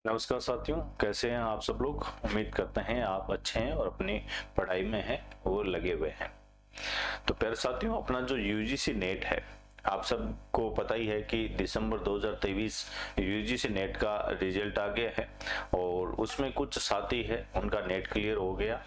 नमस्कार साथियों, कैसे हैं आप सब लोग। उम्मीद करते हैं आप अच्छे हैं और अपनी पढ़ाई में हैं वो लगे हुए हैं। तो प्यारे साथियों, अपना जो यूजीसी नेट है, आप सबको पता ही है कि दिसंबर 2023 यूजीसी नेट का रिजल्ट आ गया है और उसमें कुछ साथी है उनका नेट क्लियर हो गया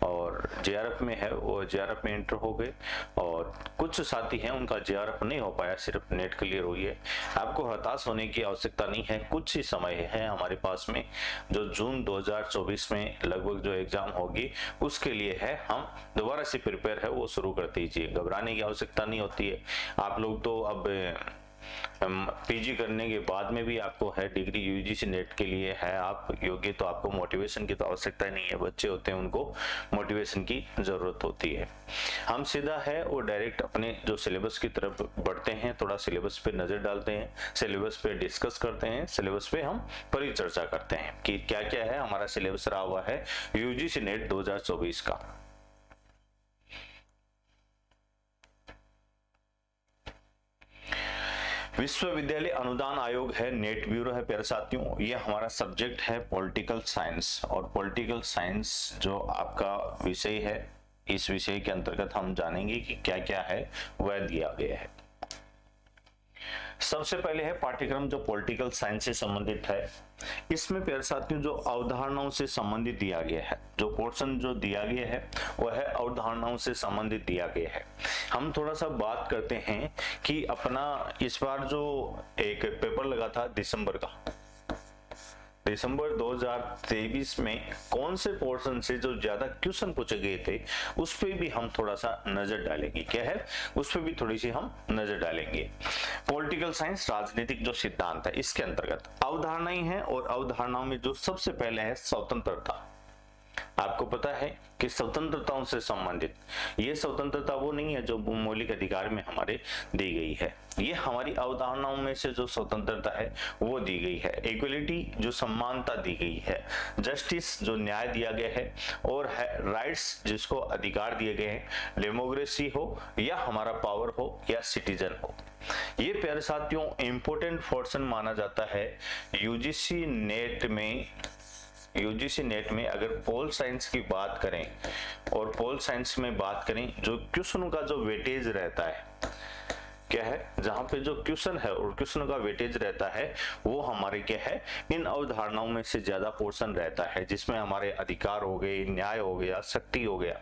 और जेआरएफ में है वो जेआरएफ में एंटर हो गए और कुछ साथी हैं उनका जेआरएफ नहीं हो पाया, सिर्फ नेट क्लियर हुई है। आपको हताश होने की आवश्यकता नहीं है, कुछ ही समय है हमारे पास में। जो जून 2024 में लगभग जो एग्जाम होगी उसके लिए है, हम दोबारा से प्रिपेयर है वो शुरू कर दीजिए। घबराने की आवश्यकता नहीं होती है। आप लोग तो अब पीजी करने के बाद में भी आपको है डिग्री यूजीसी नेट के लिए है आप योग्य, तो आपको मोटिवेशन की तो आवश्यकता नहीं है। बच्चे होते हैं उनको मोटिवेशन की जरूरत होती है। हम सीधा है वो डायरेक्ट अपने जो सिलेबस की तरफ बढ़ते हैं, थोड़ा सिलेबस पे नजर डालते हैं, सिलेबस पे डिस्कस करते हैं, सिलेबस पे हम परिचर्चा करते हैं कि क्या क्या है हमारा सिलेबस रहा हुआ है यूजीसी नेट 2024 का। विश्वविद्यालय अनुदान आयोग है, नेट ब्यूरो है प्यारे साथियों। ये हमारा सब्जेक्ट है पॉलिटिकल साइंस और पॉलिटिकल साइंस जो आपका विषय है, इस विषय के अंतर्गत हम जानेंगे कि क्या क्या है वह दिया गया है। सबसे पहले है पाठ्यक्रम जो पॉलिटिकल साइंस से संबंधित है। इसमें प्यारे साथियों जो अवधारणाओं से संबंधित दिया गया है, जो पोर्शन जो दिया गया है वह है अवधारणाओं से संबंधित दिया गया है। हम थोड़ा सा बात करते हैं कि अपना इस बार जो एक पेपर लगा था दिसंबर 2023 में कौन से पोर्शन से जो ज्यादा क्वेश्चन पूछे गए थे उस पर भी हम थोड़ा सा नजर डालेंगे। क्या है, उस पर भी थोड़ी सी हम नजर डालेंगे। पॉलिटिकल साइंस राजनीतिक जो सिद्धांत है, इसके अंतर्गत अवधारणाएं हैं और अवधारणाओं में जो सबसे पहले है स्वतंत्रता। आपको पता है कि स्वतंत्रताओं से संबंधित ये स्वतंत्रता वो नहीं है जो मौलिक अधिकार में हमारे दी गई है, ये हमारी अवधारणाओं में से जो स्वतंत्रता है वो दी गई है। इक्वलिटी जो समानता दी गई है, जस्टिस जो न्याय दिया गया है, और है राइट्स जिसको अधिकार दिए गए हैं, डेमोक्रेसी हो या हमारा पावर हो या सिटीजन हो। ये प्यारे साथियों इंपोर्टेंट पोर्शन माना जाता है यूजीसी नेट में। यूजीसी नेट में अगर पोल साइंस की बात करें और पोल साइंस में बात करें, जो क्वेश्चन का जो वेटेज रहता है, क्या है, जहां पे जो क्वेश्चन है और क्वेश्चन का वेटेज रहता है वो हमारे क्या है, इन अवधारणाओं में से ज्यादा पोर्शन रहता है, जिसमें हमारे अधिकार हो गए, न्याय हो गया, शक्ति हो गया।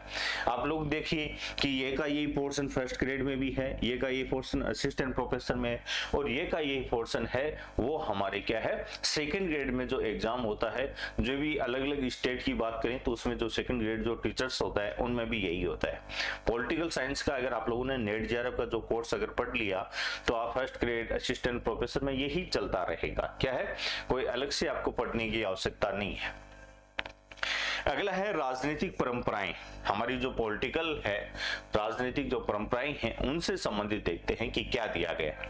आप लोग देखिए कि ये का ये पोर्शन फर्स्ट ग्रेड में भी है, ये का ये पोर्शन असिस्टेंट प्रोफेसर में है, और ये का ये पोर्शन है वो हमारे क्या है, सेकेंड ग्रेड में जो एग्जाम होता है। जो भी अलग अलग स्टेट की बात करें तो उसमें जो सेकेंड ग्रेड जो टीचर्स होता है उनमें भी यही होता है। पॉलिटिकल साइंस का अगर आप लोगों ने नेट जेआरएफ का जो कोर्स अगर पढ़ लिया तो आप फर्स्ट ग्रेड असिस्टेंट प्रोफेसर में यही चलता रहेगा। क्या है, कोई अलग से आपको पढ़ने की आवश्यकता नहीं है। अगला है राजनीतिक परंपराएं। हमारी जो पॉलिटिकल है, राजनीतिक जो परंपराएं हैं उनसे संबंधित देखते हैं कि क्या दिया गया है।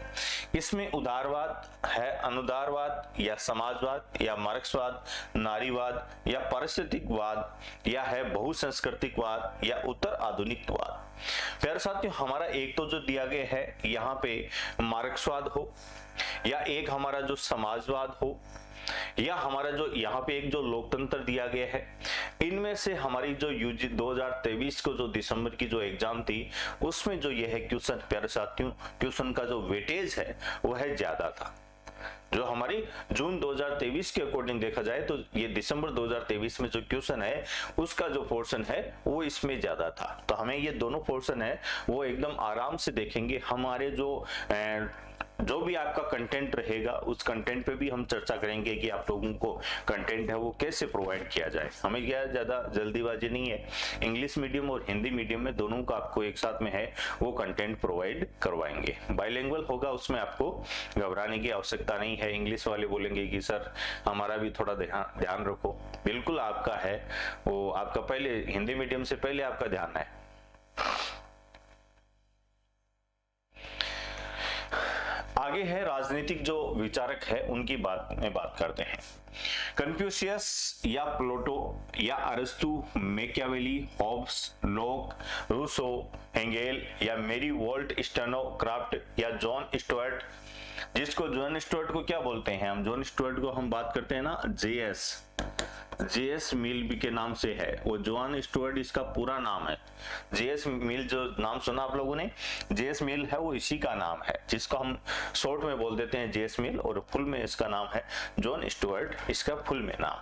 इसमें उदारवाद है, अनुदारवाद या समाजवाद या मार्क्सवाद, नारीवाद या पारिस्थितिकवाद या है बहुसंस्कृतिकवाद या उत्तर आधुनिकवाद। प्यारे साथियों, हमारा एक तो जो दिया गया है यहाँ पे मार्क्सवाद हो, या एक हमारा जो समाजवाद हो, या हमारा जो यहाँ पे एक जो लोकतंत्र दिया गया है। इनमें से हमारी जो यूजी 2023 को जो दिसंबर की जो एग्जाम थी उसमें जो ये है क्वेश्चन, प्यारे साथियों, क्वेश्चन का जो वेटेज है वह ज्यादा था। जो हमारी जून 2023 के अकॉर्डिंग देखा जाए तो ये दिसंबर 2023 में जो क्वेश्चन है उसका जो पोर्शन है वो इसमें ज्यादा था। तो हमें ये दोनों पोर्शन है वो एकदम आराम से देखेंगे। हमारे जो भी आपका कंटेंट रहेगा उस कंटेंट पे भी हम चर्चा करेंगे कि आप लोगों को कंटेंट है वो कैसे प्रोवाइड किया जाए। हमें क्या ज्यादा जल्दीबाजी नहीं है, इंग्लिश मीडियम और हिंदी मीडियम में दोनों का आपको एक साथ में है वो कंटेंट प्रोवाइड करवाएंगे। बाइलिंगुअल होगा, उसमें आपको घबराने की आवश्यकता नहीं है। इंग्लिश वाले बोलेंगे कि सर हमारा भी थोड़ा ध्यान रखो, बिल्कुल आपका है वो, आपका पहले हिंदी मीडियम से पहले आपका ध्यान है। आगे है राजनीतिक जो विचारक है उनकी बात करते हैं। कन्फ्यूशियस या प्लेटो या अरस्तु, Machiavelli, Hobbes, Locke, Rousseau, Hegel या मेरी वोल्ट, स्टेनोक्राफ्ट या जॉन स्टुअर्ट। जिसको जॉन स्टुअर्ट को क्या बोलते हैं हम, जॉन स्टुअर्ट को हम बात करते हैं ना जेएस मिल भी के नाम से है, वो जॉन स्टुअर्ट इसका पूरा नाम है। जेएस मिल जो नाम सुना आप लोगों ने, जेएस मिल है वो इसी का नाम है, जिसको हम शॉर्ट में बोल देते हैं जेएस मिल, और फुल में इसका नाम है जॉन स्टुअर्ट, इसका फुल में नाम।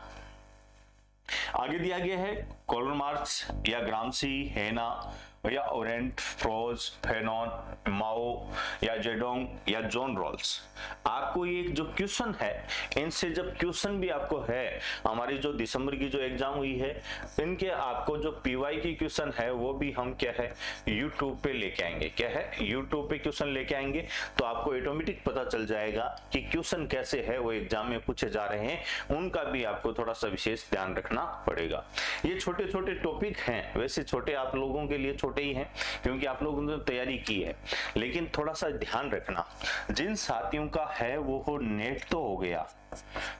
आगे दिया गया है कार्ल मार्क्स या ग्रामसी, हेना या ओरेंट, फ्रोज, फेनॉन, माओ या जेडोंग या जॉन रॉल्स। आपको ये जो क्वेश्चन है, इनसे जब क्वेश्चन भी आपको है, हमारी जो दिसंबर की जो एग्जाम हुई है, इनके आपको जो पीवाई की क्वेश्चन है वो भी हम क्या है यूट्यूब पे लेके आएंगे। क्या है, यूट्यूब पे क्वेश्चन लेके आएंगे, तो आपको ऑटोमेटिक पता चल जाएगा कि क्वेश्चन कैसे है वो एग्जाम में पूछे जा रहे हैं, उनका भी आपको थोड़ा सा विशेष ध्यान रखना पड़ेगा। ये छोटे छोटे टॉपिक हैं, वैसे छोटे आप लोगों के लिए छोटे ही हैं क्योंकि आप लोगों ने तैयारी की है, लेकिन थोड़ा सा ध्यान रखना, जिन साथियों का है वो नेट तो हो गया,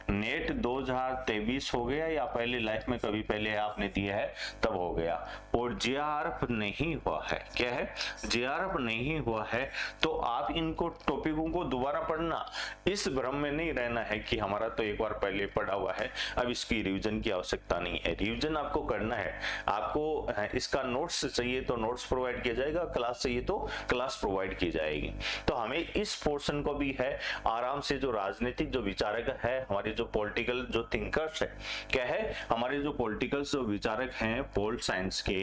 नेट 2023 हो गया या पहले लाइफ में कभी पहले आपने दिया है तब हो गया, और जेआरएफ नहीं हुआ है। क्या है, जेआरएफ नहीं हुआ है, तो आप इनको टॉपिकों को दोबारा पढ़ना, इस भ्रम में नहीं रहना है कि हमारा तो एक बार पहले पढ़ा हुआ है, अब इसकी रिवीजन की आवश्यकता नहीं है। रिवीजन आपको करना है, आपको इसका नोट्स चाहिए तो नोट्स प्रोवाइड किया जाएगा, क्लास चाहिए तो क्लास प्रोवाइड की जाएगी। तो हमें इस पोर्शन को भी है आराम से, जो राजनीतिक जो विचारक है, हमारे जो पॉलिटिकल जो थिंकर्स है, क्या है हमारे जो पॉलिटिकल जो विचारक हैं, पोल साइंस के,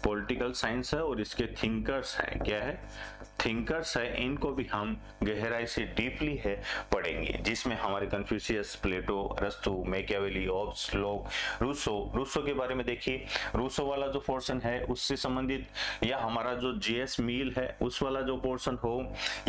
पॉलिटिकल साइंस है और इसके थिंकर्स हैं, क्या है थिंकर्स है, इनको भी हम गहराई से डीपली है पढ़ेंगे, जिसमें हमारे कन्फ्यूशियस, प्लेटो, अरस्तु, मैकियावेली, हॉब्स, लॉक, रूसो के बारे में देखिए, रूसो वाला जो पोर्शन है उससे संबंधित, या हमारा जो जेएस मिल है उस वाला जो पोर्शन हो,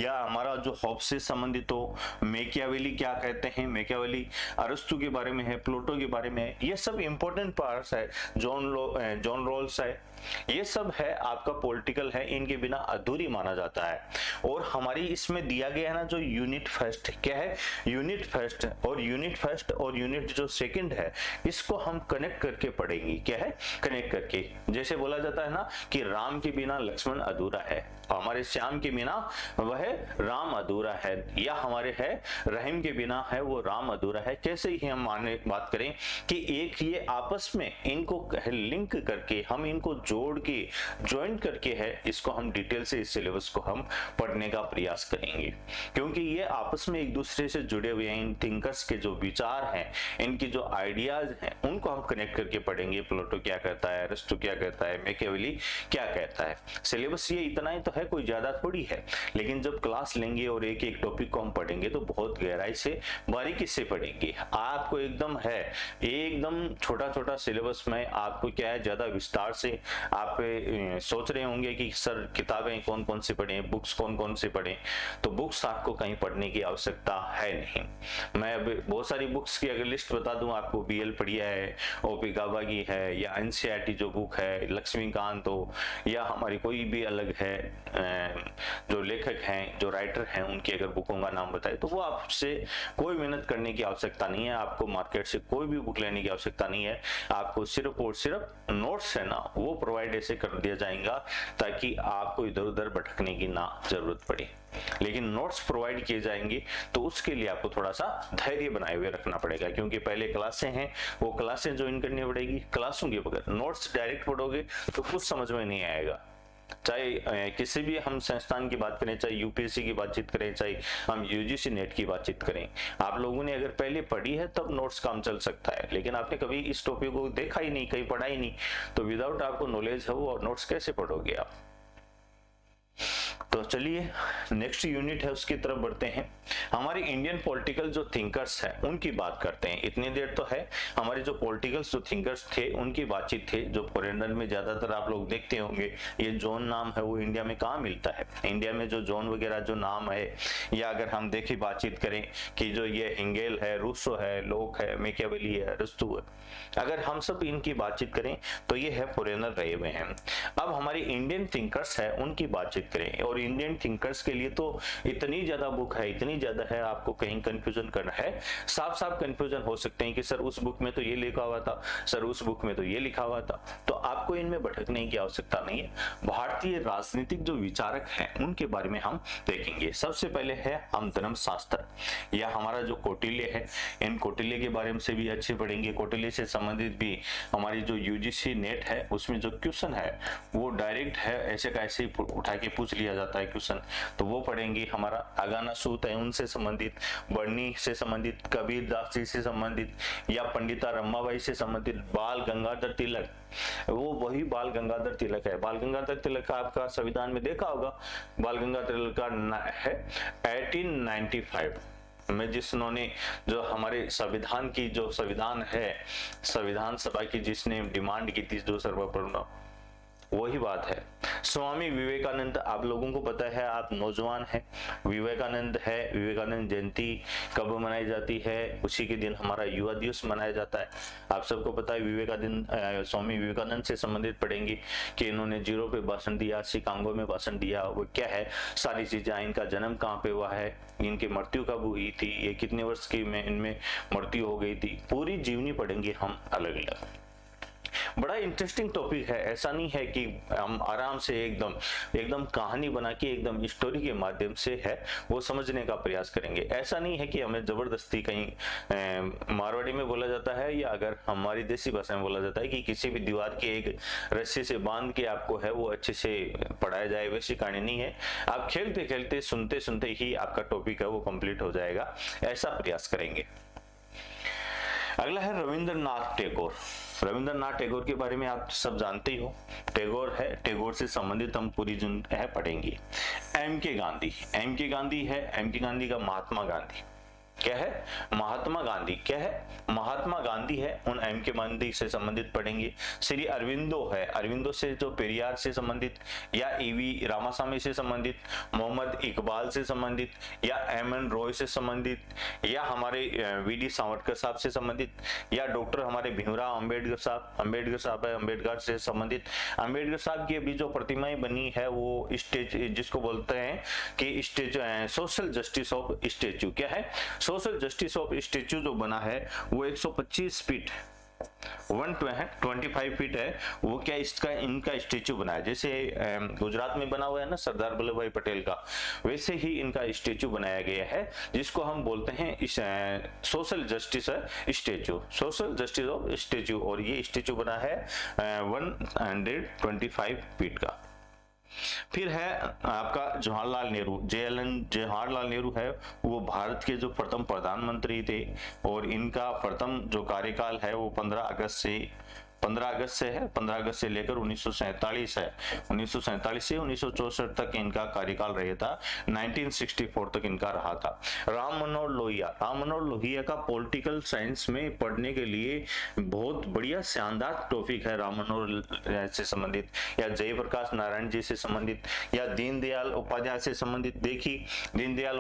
या हमारा जो हॉब्स से संबंधित हो, मैकियावेली क्या कहते हैं, मैकियावेली अरस्तु के बारे में है, प्लेटो के बारे में है, ये सब इंपॉर्टेंट पार्ट्स है, जॉन रॉल्स है, ये सब है आपका पॉलिटिकल है, इनके बिना अधूरी माना जाता है। और हमारी इसमें दिया गया है ना जो यूनिट फर्स्ट, क्या है यूनिट फर्स्ट, और यूनिट फर्स्ट और यूनिट जो सेकंड है, इसको हम कनेक्ट करके पढ़ेंगे। क्या है, कनेक्ट करके, जैसे बोला जाता है ना कि राम के बिना लक्ष्मण अधूरा है, हमारे श्याम के बिना वह राम अधूरा है, या हमारे है रहीम के बिना है वो राम अधूरा है। कैसे ही हम माने बात करें कि एक ये आपस में इनको लिंक करके, हम इनको जोड़ के ज्वाइन करके है, इसको हम डिटेल से इस सिलेबस को हम पढ़ने का प्रयास करेंगे, क्योंकि ये आपस में एक दूसरे से जुड़े हुए हैं। इन थिंकर्स के जो विचार हैं, इनकी जो आइडियाज हैं, उनको हम कनेक्ट करके पढ़ेंगे। प्लेटो क्या कहता है, अरिस्टो क्या कहता है, मैकियावेली क्या कहता है। सिलेबस ये इतना ही तो है, कोई ज्यादा थोड़ी है, लेकिन जब क्लास लेंगे और एक एक टॉपिक को हम पढ़ेंगे तो बहुत गहराई से बारीकी से पढ़ेंगे। आपको एकदम है, एकदम छोटा छोटा सिलेबस में आपको क्या है ज्यादा विस्तार से आप सोच रहे होंगे कि सर किताबें कौन कौन सी पढ़ें, बुक्स कौन कौन सी पढ़ें, तो बुक्स आपको कहीं पढ़ने की आवश्यकता है नहीं। मैं अब बहुत सारी बुक्स की अगर लिस्ट बता दूं आपको, बीएल पढ़िया है, ओपी गाबा की है, या एनसीईआरटी जो बुक है, लक्ष्मीकांत हो, या हमारी कोई भी अलग है जो लेखक हैं, जो राइटर हैं, उनकी अगर बुकों का नाम बताए, तो वो आपसे कोई मेहनत करने की आवश्यकता नहीं है, आपको मार्केट से कोई भी बुक लेने की आवश्यकता नहीं है। आपको सिर्फ और सिर्फ नोट्स है ना वो प्रोवाइड ऐसे कर दिया जाएगा ताकि आपको इधर उधर भटकने की ना जरूरत पड़े। लेकिन नोट्स प्रोवाइड किए जाएंगे तो उसके लिए आपको थोड़ा सा धैर्य बनाए हुए रखना पड़ेगा, क्योंकि पहले क्लासें हैं, वो क्लासें ज्वाइन करनी पड़ेगी। क्लासों के बगैर नोट्स डायरेक्ट पढ़ोगे तो कुछ समझ में नहीं आएगा। चाहे किसी भी हम संस्थान की बात करें, चाहे यूपीएससी की बातचीत करें, चाहे हम यूजीसी नेट की बातचीत करें, आप लोगों ने अगर पहले पढ़ी है तब नोट्स काम चल सकता है, लेकिन आपने कभी इस टॉपिक को देखा ही नहीं, कहीं पढ़ा ही नहीं, तो विदाउट आपको नॉलेज है वो और नोट्स कैसे पढ़ोगे आप। तो चलिए नेक्स्ट यूनिट है उसकी तरफ बढ़ते हैं। हमारे इंडियन पॉलिटिकल जो थिंकर्स हैं उनकी बात करते हैं। इतनी देर तो है हमारे जो पॉलिटिकल जो थिंकर्स थे उनकी बातचीत थी, जो फॉरेनर में ज्यादातर आप लोग देखते होंगे। ये जॉन नाम है वो इंडिया में कहाँ मिलता है? इंडिया में जो जॉन वगैरह जो नाम है, या अगर हम देखें बातचीत करें कि जो ये हेगेल है, रूसो है, लॉक है, मैकियावेली है, अरिस्टो है, अगर हम सब इनकी बातचीत करें तो ये है फॉरेनर रहे हुए हैं। अब हमारी इंडियन थिंकर्स है उनकी बातचीत करें, और इंडियन थिंकर्स के लिए तो इतनी ज्यादा बुक है, इतनी ज्यादा है, आपको कहीं कंफ्यूजन करना है, साफ साफ कंफ्यूजन हो सकते हैं कि सर उस बुक में तो ये लिखा हुआ था, सर उस बुक में तो ये लिखा हुआ था। तो आपको इनमें भटकने की आवश्यकता नहीं है। भारतीय राजनीतिक जो विचारक हैं उनके बारे में हम देखेंगे। सबसे पहले है हम धर्मशास्त्र, या हमारा जो कौटिल्य है, इन कौटिल्य के बारे में से भी अच्छे पढ़ेंगे। कौटिल्य से संबंधित भी हमारी जो यूजीसी नेट है उसमें जो क्वेश्चन है वो डायरेक्ट है, ऐसे का ऐसे ही उठा के पूछ लिया जाता है क्वेश्चन, तो वो पढ़ेंगे। हमारा अगाना सूत है उनसे संबंधित, बर्नी से संबंधित, कबीर दास जी से संबंधित, या पंडिता रमाबाई से संबंधित, बाल गंगाधर तिलक, वो वही बाल गंगाधर तिलक है। बाल गंगाधर तिलक का आपका संविधान में देखा होगा, बाल गंगाधर तिलक का है 1895 में, जिन्होंने जो हमारे संविधान की जो संविधान है, संविधान सभा की जिसने डिमांड की थी जो सर्वप्रथम, वही बात है। स्वामी विवेकानंद, आप लोगों को पता है, आप नौजवान हैं, विवेकानंद है, विवेकानंद जयंती कब मनाई जाती है, उसी के दिन हमारा युवा दिवस मनाया जाता है। आप सबको पता है विवेकानंद, स्वामी विवेकानंद से संबंधित पढ़ेंगे कि इन्होंने जीरो पे भाषण दिया, शिकागो में भाषण दिया, वो क्या है सारी चीजें, इनका जन्म कहाँ पे हुआ है, इनकी मृत्यु कब हुई थी, ये कितने वर्ष की में इनमें मृत्यु हो गई थी, पूरी जीवनी पढ़ेंगे हम अलग अलग। बड़ा इंटरेस्टिंग टॉपिक है, ऐसा नहीं है कि हम आराम से एकदम कहानी बना के एकदम स्टोरी के माध्यम से है वो समझने का प्रयास करेंगे। ऐसा नहीं है कि हमें जबरदस्ती कहीं मारवाड़ी में बोला जाता है, या अगर हमारी देसी भाषा में बोला जाता है कि किसी भी दीवार के एक रस्सी से बांध के आपको है वो अच्छे से पढ़ाया जाए, वैसी कहानी नहीं है। आप खेलते खेलते सुनते सुनते ही आपका टॉपिक है वो कंप्लीट हो जाएगा, ऐसा प्रयास करेंगे। अगला है रविंद्रनाथ टैगोर। रविंद्रनाथ टैगोर के बारे में आप सब जानते ही हो, टैगोर है, टैगोर से संबंधित हम पूरी जो है पढ़ेंगे। एम के गांधी, एम के गांधी है, एम के गांधी का महात्मा गांधी क्या है, महात्मा गांधी क्या है, महात्मा गांधी है, उन एम के गांधी से संबंधित पढ़ेंगे। श्री अरविंदो है, अरविंदो से जो पेरियार से संबंधित, या ईवी रामास्वामी से संबंधित, मोहम्मद इकबाल से संबंधित, या एम एन रॉय से संबंधित, या हमारे वी.डी. सावरकर साहब से संबंधित, या डॉक्टर हमारे भीमराव अंबेडकर साहब है, अंबेडकर से संबंधित। अंबेडकर साहब की अभी जो प्रतिमाएं बनी है वो स्टेज, जिसको बोलते हैं कि stage social justice of statue, क्या है सोशल जस्टिस ऑफ स्टेच्यू जो बना है वो 125 फीट 125 फीट है, वो क्या इसका इनका स्टेच्यू बना है, जैसे गुजरात में बना हुआ है ना सरदार वल्लभ भाई पटेल का, वैसे ही इनका स्टेच्यू बनाया गया है, जिसको हम बोलते हैं social justice statue, social justice of statue. और ये स्टेच्यू बना है 125 फीट का। फिर है आपका जवाहरलाल नेहरू, जवाहरलाल नेहरू है, वो भारत के जो प्रथम प्रधानमंत्री थे, और इनका प्रथम जो कार्यकाल है वो 15 अगस्त से लेकर 1947 है, 1947 से 1964 तक इनका कार्यकाल रहा था, 1964 तक इनका रहा था। राम मनोहर लोहिया का पॉलिटिकल साइंस में पढ़ने के लिए बहुत बढ़िया शानदार टॉपिक है, राम मनोहर से संबंधित, या जयप्रकाश नारायण जी से संबंधित, या दीनदयाल उपाध्याय से संबंधित। देखिए दीनदयाल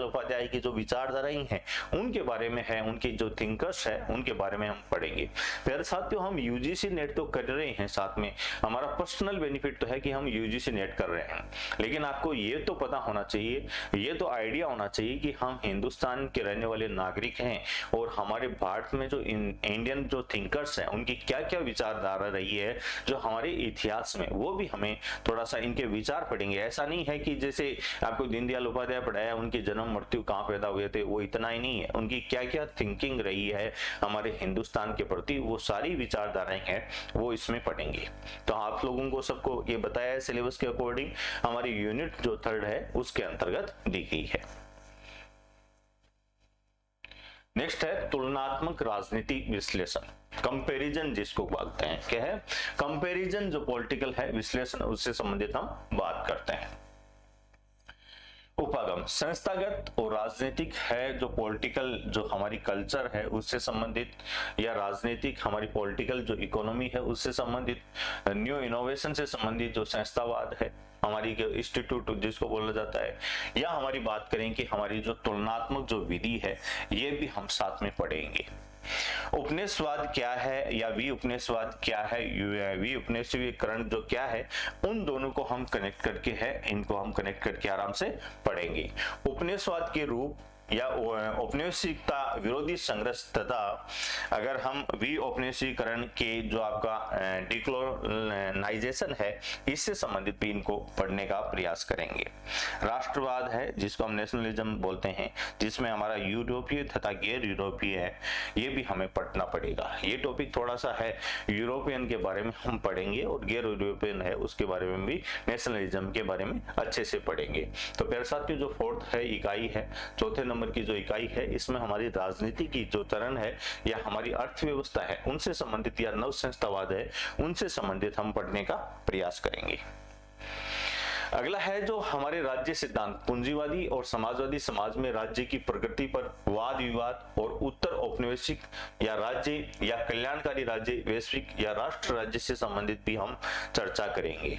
उपाध्याय की जो विचारधाराएं हैं उनके बारे में है, उनकी जो थिंकर्स है उनके बारे में हम पढ़ेंगे। फिर साथियों हम यूजीसी नेट तो कर रहे हैं, साथ में हमारा पर्सनल बेनिफिट तो है कि हम यूजीसी नेट कर रहे हैं, लेकिन आपको ये तो पता होना चाहिए, ये तो आइडिया होना चाहिए कि हम हिंदुस्तान के रहने वाले नागरिक हैं, और हमारे भारत में जो इंडियन जो थिंकर्स हैं उनकी क्या क्या विचारधारा रही है जो हमारे इतिहास में, वो भी हमें थोड़ा सा इनके विचार पढ़ेंगे। ऐसा नहीं है कि जैसे आपको दीनदयाल उपाध्याय पढ़ाया, उनकी जन्म मृत्यु कहाँ पैदा हुए थे, वो इतना ही नहीं है, उनकी क्या क्या थिंकिंग रही है हमारे हिंदुस्तान के प्रति, वो सारी विचारधाराएं हैं वो इसमें पढ़ेंगे। तो आप लोगों को सबको ये बताया है सिलेबस के अकॉर्डिंग, हमारी यूनिट जो 3rd है उसके अंतर्गत दी गई है। नेक्स्ट है तुलनात्मक राजनीति विश्लेषण, कंपैरिजन जिसको बोलते हैं, क्या है कंपैरिजन, जो पॉलिटिकल है विश्लेषण, उससे संबंधित हम बात करते हैं। उपागम संस्थागत और राजनीतिक है, जो पॉलिटिकल जो हमारी कल्चर है उससे संबंधित, या राजनीतिक हमारी पॉलिटिकल जो इकोनॉमी है उससे संबंधित, न्यू इनोवेशन से संबंधित जो संस्थावाद है, हमारी इंस्टीट्यूट जिसको बोला जाता है, या हमारी बात करें कि हमारी जो तुलनात्मक जो विधि है ये भी हम साथ में पढ़ेंगे। उपनिवेशवाद क्या है या विउपनिवेशवाद क्या है, विउपनिवेशीकरण जो क्या है, उन दोनों को हम कनेक्ट करके है, इनको हम कनेक्ट करके आराम से पढ़ेंगे। उपनिवेशवाद के रूप या औपनिवेशिकता विरोधी संघर्ष तथा अगर हम विऔपनिवेशीकरण के जो आपका डिकोलोनाइजेशन है इससे संबंधित भी इनको पढ़ने का प्रयास करेंगे। राष्ट्रवाद है जिसको हम नेशनलिज्म बोलते हैं, जिसमें हमारा यूरोपीय तथा गैर यूरोपीय है, ये भी हमें पढ़ना पड़ेगा। ये टॉपिक थोड़ा सा है, यूरोपियन के बारे में हम पढ़ेंगे और गैर यूरोपियन है उसके बारे में भी नेशनलिज्म के बारे में अच्छे से पढ़ेंगे। तो प्यारे साथियों, जो फोर्थ है इकाई है, चौथे नंबर की जो इकाई है, इसमें हमारी राजनीति की जो चरण है या हमारी अर्थव्यवस्था है उनसे संबंधित या नव संस्थावाद है उनसे संबंधित हम पढ़ने का प्रयास करेंगे। अगला है जो हमारे राज्य सिद्धांत, पूंजीवादी और समाजवादी समाज में राज्य की प्रकृति पर वाद विवाद और उत्तर औपनिवेशिक या राज्य या कल्याणकारी राज्य, वैश्विक या राष्ट्र राज्य से संबंधित भी हम चर्चा करेंगे।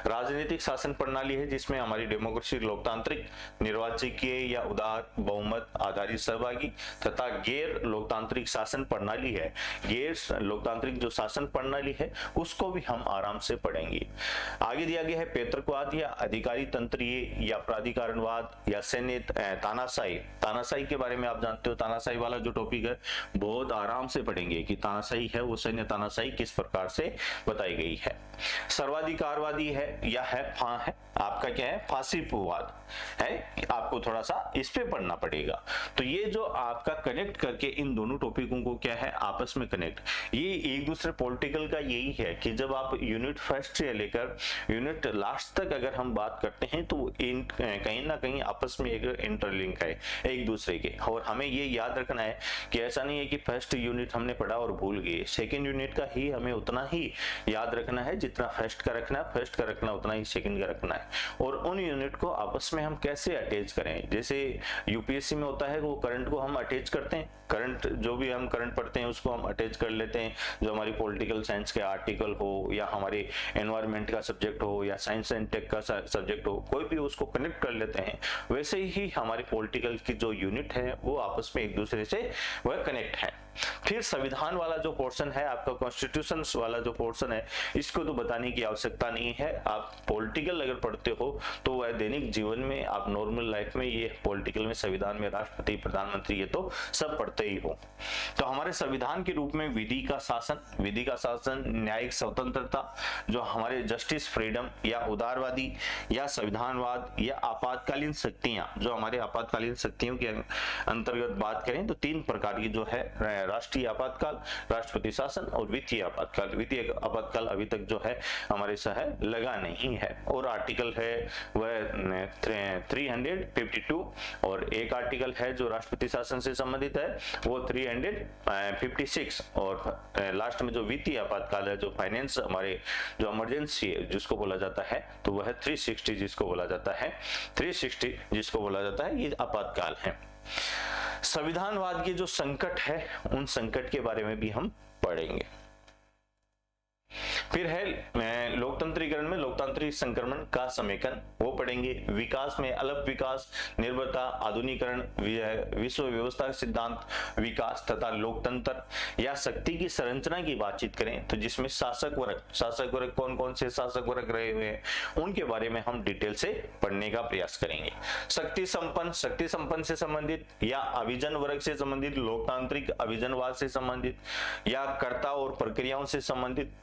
राजनीतिक शासन प्रणाली है जिसमें हमारी डेमोक्रेसी, लोकतांत्रिक, निर्वाचकीय या उदार बहुमत आधारित सहभागी तथा गैर लोकतांत्रिक शासन प्रणाली है। गैर लोकतांत्रिक जो शासन प्रणाली है उसको भी हम आराम से पढ़ेंगे। आगे दिया गया है पैतृकवाद या अधिकारी तंत्रीय या प्राधिकारणवाद या सैन्य तानाशाही। तानाशाही के बारे में आप जानते हो, तानाशाही वाला जो टॉपिक है बहुत आराम से पढ़ेंगे कि तानाशाही है वो सैन्य तानाशाही किस प्रकार से बताई गई है। सर्वाधिकारवादी है या है आपका क्या है, फांसीवाद है, आपको थोड़ा सा इस पे पढ़ना पड़ेगा। तो ये जो आपका कनेक्ट करके इन दोनों टॉपिकों को क्या है आपस में कनेक्ट, ये एक दूसरे पॉलिटिकल का यही है कि जब आप यूनिट फर्स्ट से लेकर यूनिट लास्ट तक अगर हम बात करते हैं तो इन कहीं ना कहीं आपस में एक इंटरलिंक है एक दूसरे के। और हमें ये याद रखना है कि ऐसा नहीं है कि फर्स्ट यूनिट हमने पढ़ा और भूल गए, सेकेंड यूनिट का ही हमें उतना ही याद रखना है जितना फर्स्ट का रखना है, फर्स्ट का रखना उतना ही सेकंड का रखना है। और उन यूनिट को आपस में हम कैसे अटैच करें, जैसे यूपीएससी में होता है वो करंट को हम अटैच करते हैं, करंट जो भी हम करंट पढ़ते हैं उसको हम अटैच कर लेते हैं, जो हमारी पॉलिटिकल साइंस के आर्टिकल हो या हमारे एनवायरमेंट का सब्जेक्ट हो या साइंस एंड टेक का सब्जेक्ट हो, कोई भी उसको कनेक्ट कर लेते हैं। वैसे ही हमारे पॉलिटिकल की जो यूनिट है वो आपस में एक दूसरे से वह कनेक्ट है। फिर संविधान वाला जो पोर्शन है आपका, कॉन्स्टिट्यूशन वाला जो पोर्शन है, इसको तो बताने की आवश्यकता नहीं है। आप पॉलिटिकल अगर पढ़ते हो तो वह दैनिक जीवन में आप नॉर्मल लाइफ में ये पॉलिटिकल में संविधान में राष्ट्रपति, प्रधानमंत्री ये तो सब पढ़ते ही हो। तो हमारे संविधान के रूप में विधि का शासन, न्यायिक स्वतंत्रता, जो हमारे जस्टिस, फ्रीडम या उदारवादी या संविधानवाद या आपातकालीन शक्तियां, जो हमारे आपातकालीन शक्तियों के अंतर्गत बात करें तो 3 प्रकार की जो है, राष्ट्रीय आपातकाल, राष्ट्रपति शासन और वित्तीय आपातकाल। वित्तीय आपातकाल अभी तक जो है हमारे शहर लगा नहीं है। और आर्टिकल है वह 352 और एक आर्टिकल है जो राष्ट्रपति शासन से संबंधित है वो 356 और लास्ट में जो वित्तीय आपातकाल है, जो फाइनेंस हमारे जो इमरजेंसी है जिसको बोला जाता है तो वह 360 जिसको बोला जाता है, 360 जिसको बोला जाता है, ये आपातकाल है। संविधानवाद के जो संकट है उन संकट के बारे में भी हम पढ़ेंगे। फिर है लोकतंत्रीकरण में लोकतांत्रिक संक्रमण का समेकन, वो पढ़ेंगे। विकास में अलग विकास, निर्भरता, आधुनिकरण, विश्व व्यवस्था सिद्धांत, विकास तथा लोकतंत्र या शक्ति की संरचना की बातचीत करें तो जिसमें शासक वर्ग कौन कौन से शासक वर्ग रहे हुए हैं उनके बारे में हम डिटेल से पढ़ने का प्रयास करेंगे। शक्ति संपन्न से संबंधित या अभिजन वर्ग से संबंधित, लोकतांत्रिक अभिजनवाद से संबंधित या कर्ता और प्रक्रियाओं से संबंधित,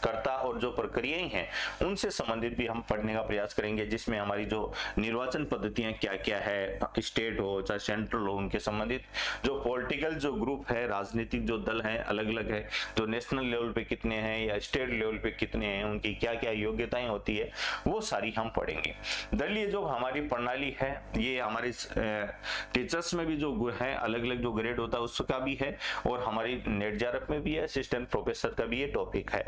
कर्ता और जो प्रक्रियाएं हैं उनसे संबंधित भी हम पढ़ने का प्रयास करेंगे, जिसमें हमारी जो निर्वाचन पद्धतियां क्या क्या है, स्टेट हो चाहे सेंट्रल हो, उनके संबंधित जो पॉलिटिकल जो ग्रुप है, राजनीतिक जो दल हैं अलग अलग है, जो नेशनल लेवल पे कितने हैं या स्टेट लेवल पे कितने हैं, उनकी क्या क्या योग्यताएं होती है वो सारी हम पढ़ेंगे। दलीय जो हमारी प्रणाली है ये हमारे टीचर्स में भी जो है अलग अलग जो ग्रेड होता है उसका भी है और हमारी नेट जेआरएफ में भी है, असिस्टेंट प्रोफेसर का भी ये टॉपिक है।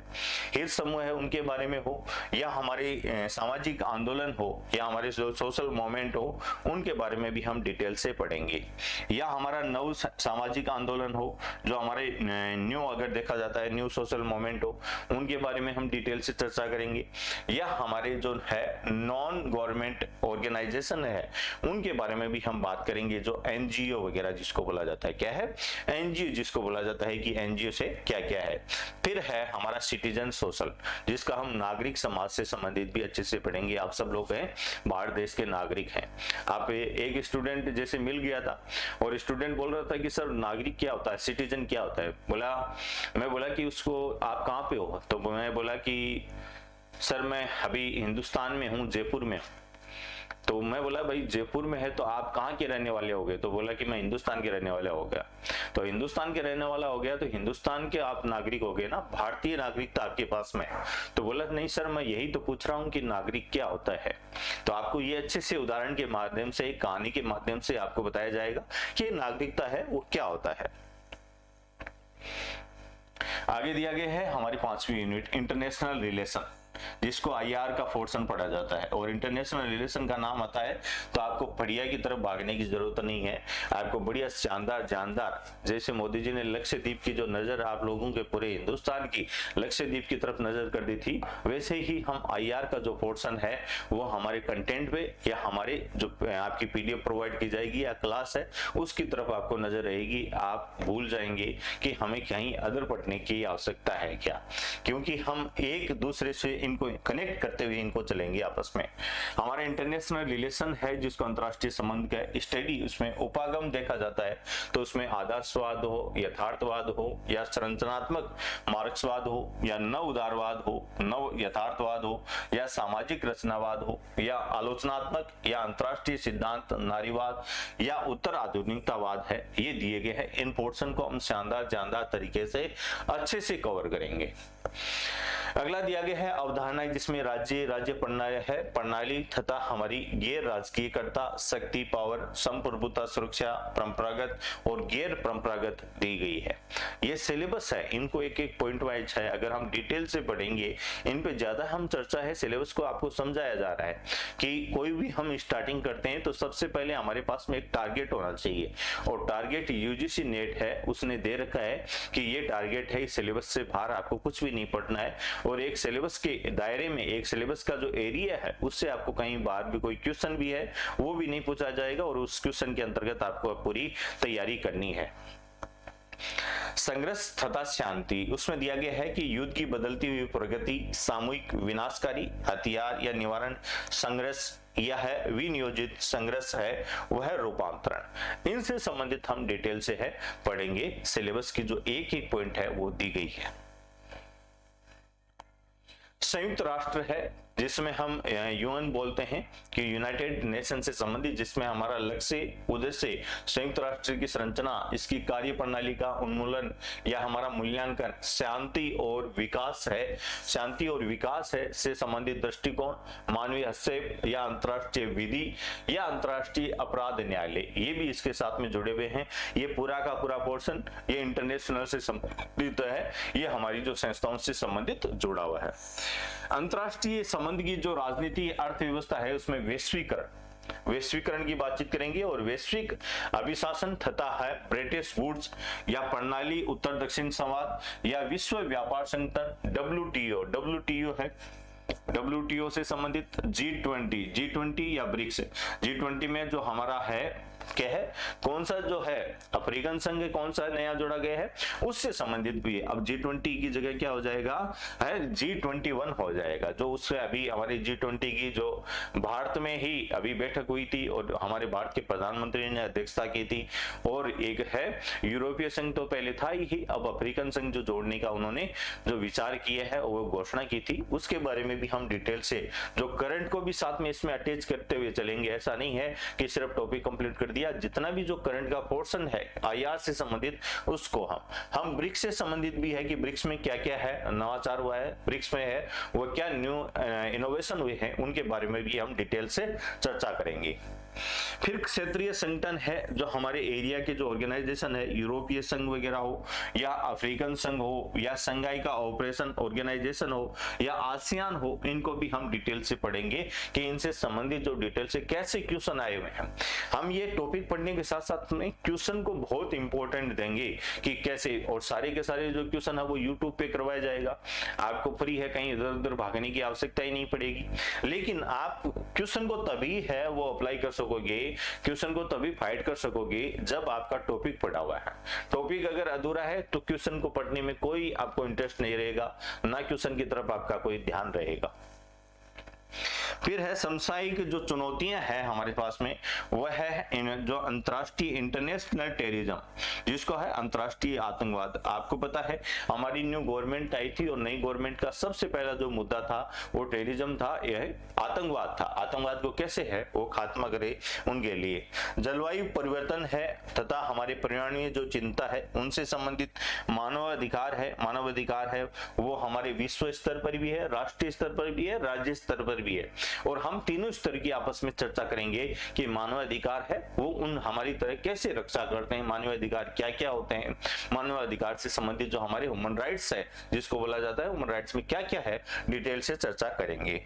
खेल समूह है उनके बारे में हो, या हमारे सामाजिक आंदोलन हो, या हमारे जो सोशल मूवमेंट हो उनके बारे में भी हम डिटेल से पढ़ेंगे, या हमारा नव सामाजिक आंदोलन हो जो हमारे न्यू अगर देखा जाता है न्यू सोशल मूवमेंट हो उनके बारे में हम डिटेल से चर्चा करेंगे, या हमारे जो है नॉन गवर्नमेंट ऑर्गेनाइजेशन है उनके बारे में भी हम बात करेंगे, जो एनजीओ वगैरह जिसको बोला जाता है, क्या है एनजीओ जिसको बोला जाता है कि एनजीओ से क्या क्या है। फिर है हमारा सिटीजन सोशल जिसका हम नागरिक समाज से संबंधित भी अच्छे से पढ़ेंगे। आप सब लोग हैं भारत देश के नागरिक हैं। आप एक स्टूडेंट जैसे मिल गया था और स्टूडेंट बोल रहा था कि सर नागरिक क्या होता है, सिटीजन क्या होता है, मैं बोला कि उसको आप कहाँ पे हो, तो मैं बोला कि सर मैं अभी हिंदुस्तान में हूँ, जयपुर में हूँ। तो मैं बोला भाई जयपुर में है तो आप कहाँ के रहने वाले हो गए, तो बोला कि मैं हिंदुस्तान के रहने वाला हो गया। तो हिंदुस्तान के रहने वाला हो गया तो हिंदुस्तान के आप नागरिक हो गए ना, भारतीय नागरिकता आपके पास में। तो बोला नहीं सर मैं यही तो पूछ रहा हूँ कि नागरिक क्या होता है। तो आपको ये अच्छे से उदाहरण के माध्यम से, एक कहानी के माध्यम से आपको बताया जाएगा कि नागरिकता है वो क्या होता है। आगे दिया गया है हमारी 5वीं यूनिट इंटरनेशनल रिलेशन, जिसको आईआर का पोर्शन पढ़ा जाता है। और इंटरनेशनल रिलेशन का नाम आता है तो आपको बढ़िया की तरफ भागने की जरूरत नहीं है, आपको बढ़िया शानदार जानदार, जैसे मोदी जी ने लक्षद्वीप की जो नजर आप लोगों के पूरे हिंदुस्तान की लक्षद्वीप की तरफ नजर कर दी थी, वैसे ही हम आईआर का जो पोर्शन है वो हमारे कंटेंट पे या हमारे जो आपकी पीडीएफ प्रोवाइड की जाएगी या क्लास है उसकी तरफ आपको नजर रहेगी। आप भूल जाएंगे कि हमें कहीं अदर पढ़ने की आवश्यकता है क्या, क्योंकि हम एक दूसरे से इनको कनेक्ट करते हुए इनको चलेंगे आपस में। हमारा इंटरनेशनल रिलेशन है जिसको अंतरराष्ट्रीय संबंध का स्टडी, उसमें उपागम देखा जाता है तो उसमें आदर्शवाद हो, यथार्थवाद हो, या संरचनात्मक मार्क्सवाद हो, या नव उदारवाद हो, नव यथार्थवाद हो, या सामाजिक रचनावाद हो, या आलोचनात्मक या अंतरराष्ट्रीय सिद्धांत नारीवाद, या उत्तर आधुनिकतावाद है। ये दिए गए हैं, इन पोर्शन को हम शानदार जानदार तरीके से अच्छे से कवर करेंगे। अगला दिया गया है अवधारणाएं, जिसमें राज्य प्रणाली तथा हमारी गैर राजकीयकर्ता, शक्ति पावर, संप्रभुता, सुरक्षा, परंपरागत और गैर परंपरागत दी गई है। ये सिलेबस है, इनको एक एक पॉइंट वाइज है, अगर हम डिटेल से पढ़ेंगे इन पे ज्यादा हम चर्चा है। सिलेबस को आपको समझाया जा रहा है कि कोई भी हम स्टार्टिंग करते हैं तो सबसे पहले हमारे पास में एक टारगेट होना चाहिए, और टारगेट यूजीसी नेट है उसने दे रखा है कि ये टारगेट है, सिलेबस से बाहर आपको कुछ भी नहीं पढ़ना है, और एक सिलेबस के दायरे में, एक सिलेबस का जो एरिया है उससे आपको कहीं बाहर भी कोई क्वेश्चन भी है वो भी नहीं पूछा जाएगा, और उस क्वेश्चन के अंतर्गत आपको पूरी तैयारी करनी है। संघर्ष तथा शांति, उसमें दिया गया है कि युद्ध की बदलती हुई प्रगति, सामूहिक विनाशकारी हथियार या निवारण संघर्ष, यह है विनियोजित संघर्ष है, वह रूपांतरण। इनसे संबंधित हम डिटेल से है पढ़ेंगे। सिलेबस की जो एक एक पॉइंट है वो दी गई है। संयुक्त राष्ट्र है जिसमें हम यूएन बोलते हैं कि यूनाइटेड नेशन से संबंधित, जिसमें हमारा लक्ष्य उद्देश्य संयुक्त राष्ट्र की संरचना, इसकी कार्य प्रणाली का उन्मूलन या हमारा मूल्यांकन, शांति और विकास है, शांति और विकास है से संबंधित दृष्टिकोण, मानवीय हस्तक्षेप या अंतरराष्ट्रीय विधि या अंतरराष्ट्रीय अपराध न्यायालय, ये भी इसके साथ में जुड़े हुए हैं। ये पूरा का पूरा पोर्शन ये इंटरनेशनल से संबंधित है, ये हमारी जो संस्थाओं से संबंधित जुड़ा हुआ है। अंतरराष्ट्रीय संबंध की जो राजनीति अर्थव्यवस्था है उसमें वैश्वीकरण की बातचीत करेंगे, और वैश्विक अभिशासन तथा है ब्रिटिश वुड्स या प्रणाली, उत्तर दक्षिण संवाद या विश्व व्यापार संगठन WTO है, WTO से संबंधित G20 या ब्रिक्स। G20 में जो हमारा है क्या है, कौन सा जो है अफ्रीकन संघ कौन सा नया जोड़ा गया है उससे संबंधित भी है। अब G20 की जगह क्या हो जाएगा है, G21 हो जाएगा, जो उससे अभी हमारी G20 की जो भारत में ही अभी बैठक हुई थी और हमारे भारत के प्रधानमंत्री ने अध्यक्षता की थी। और एक है यूरोपीय संघ तो पहले था ही, अब अफ्रीकन संघ जो जोड़ने का उन्होंने जो विचार किया है वो घोषणा की थी, उसके बारे में भी हम डिटेल से जो करंट को भी साथ में इसमें अटैच करते हुए चलेंगे। ऐसा नहीं है कि सिर्फ टॉपिक कंप्लीट कर दिया, जितना भी जो करंट का पोर्शन है आईआर से संबंधित उसको हम ब्रिक्स से संबंधित भी है कि ब्रिक्स में क्या क्या है नवाचार हुआ है, ब्रिक्स में है वो क्या न्यू इनोवेशन हुए हैं, उनके बारे में भी हम डिटेल से चर्चा करेंगे। फिर क्षेत्रीय संगठन है, जो हमारे एरिया के जो ऑर्गेनाइजेशन है, यूरोपीय संघ वगैरह हो या अफ्रीकन संघ हो या संघाई का ऑपरेशन ऑर्गेनाइजेशन हो या आसियान हो, इनको भी हम डिटेल से पढ़ेंगे कि इनसे संबंधित जो डिटेल से कैसे क्वेश्चन आए हुए हैं। हम ये टॉपिक पढ़ने के साथ साथ में क्वेश्चन को बहुत इंपॉर्टेंट देंगे कि कैसे, और सारे के सारे जो क्वेश्चन है वो यूट्यूब पे करवाया जाएगा, आपको फ्री है, कहीं इधर उधर भागने की आवश्यकता ही नहीं पड़ेगी। लेकिन आप क्वेश्चन को तभी है वो अप्लाई कर सकोगे, क्वेश्चन को तभी फाइट कर सकोगे जब आपका टॉपिक पढ़ा हुआ है। टॉपिक अगर अधूरा है तो क्वेश्चन को पढ़ने में कोई आपको इंटरेस्ट नहीं रहेगा, ना क्वेश्चन की तरफ आपका कोई ध्यान रहेगा। फिर है समसामयिक जो चुनौतियां हैं हमारे पास में, वह है जो अंतर्राष्ट्रीय इंटरनेशनल टेररिज्म, जिसको है अंतर्राष्ट्रीय आतंकवाद। आपको पता है हमारी न्यू गवर्नमेंट आई थी और नई गवर्नमेंट का सबसे पहला जो मुद्दा था वो टेररिज्म था, यह आतंकवाद था। आतंकवाद को कैसे है वो खात्मा करे उनके लिए। जलवायु परिवर्तन है तथा हमारे पर्यावरणीय जो चिंता है उनसे संबंधित मानवाधिकार है। मानवाधिकार है वो हमारे विश्व स्तर पर भी है, राष्ट्रीय स्तर पर भी है, राज्य स्तर पर भी है, और हम तीनों स्तर की आपस में चर्चा करेंगे कि मानवाधिकार है वो उन हमारी तरह कैसे रक्षा करते हैं, मानवाधिकार क्या क्या होते हैं, मानवाधिकार से संबंधित जो हमारे ह्यूमन राइट्स है जिसको बोला जाता है, ह्यूमन राइट्स में क्या क्या है डिटेल से चर्चा करेंगे।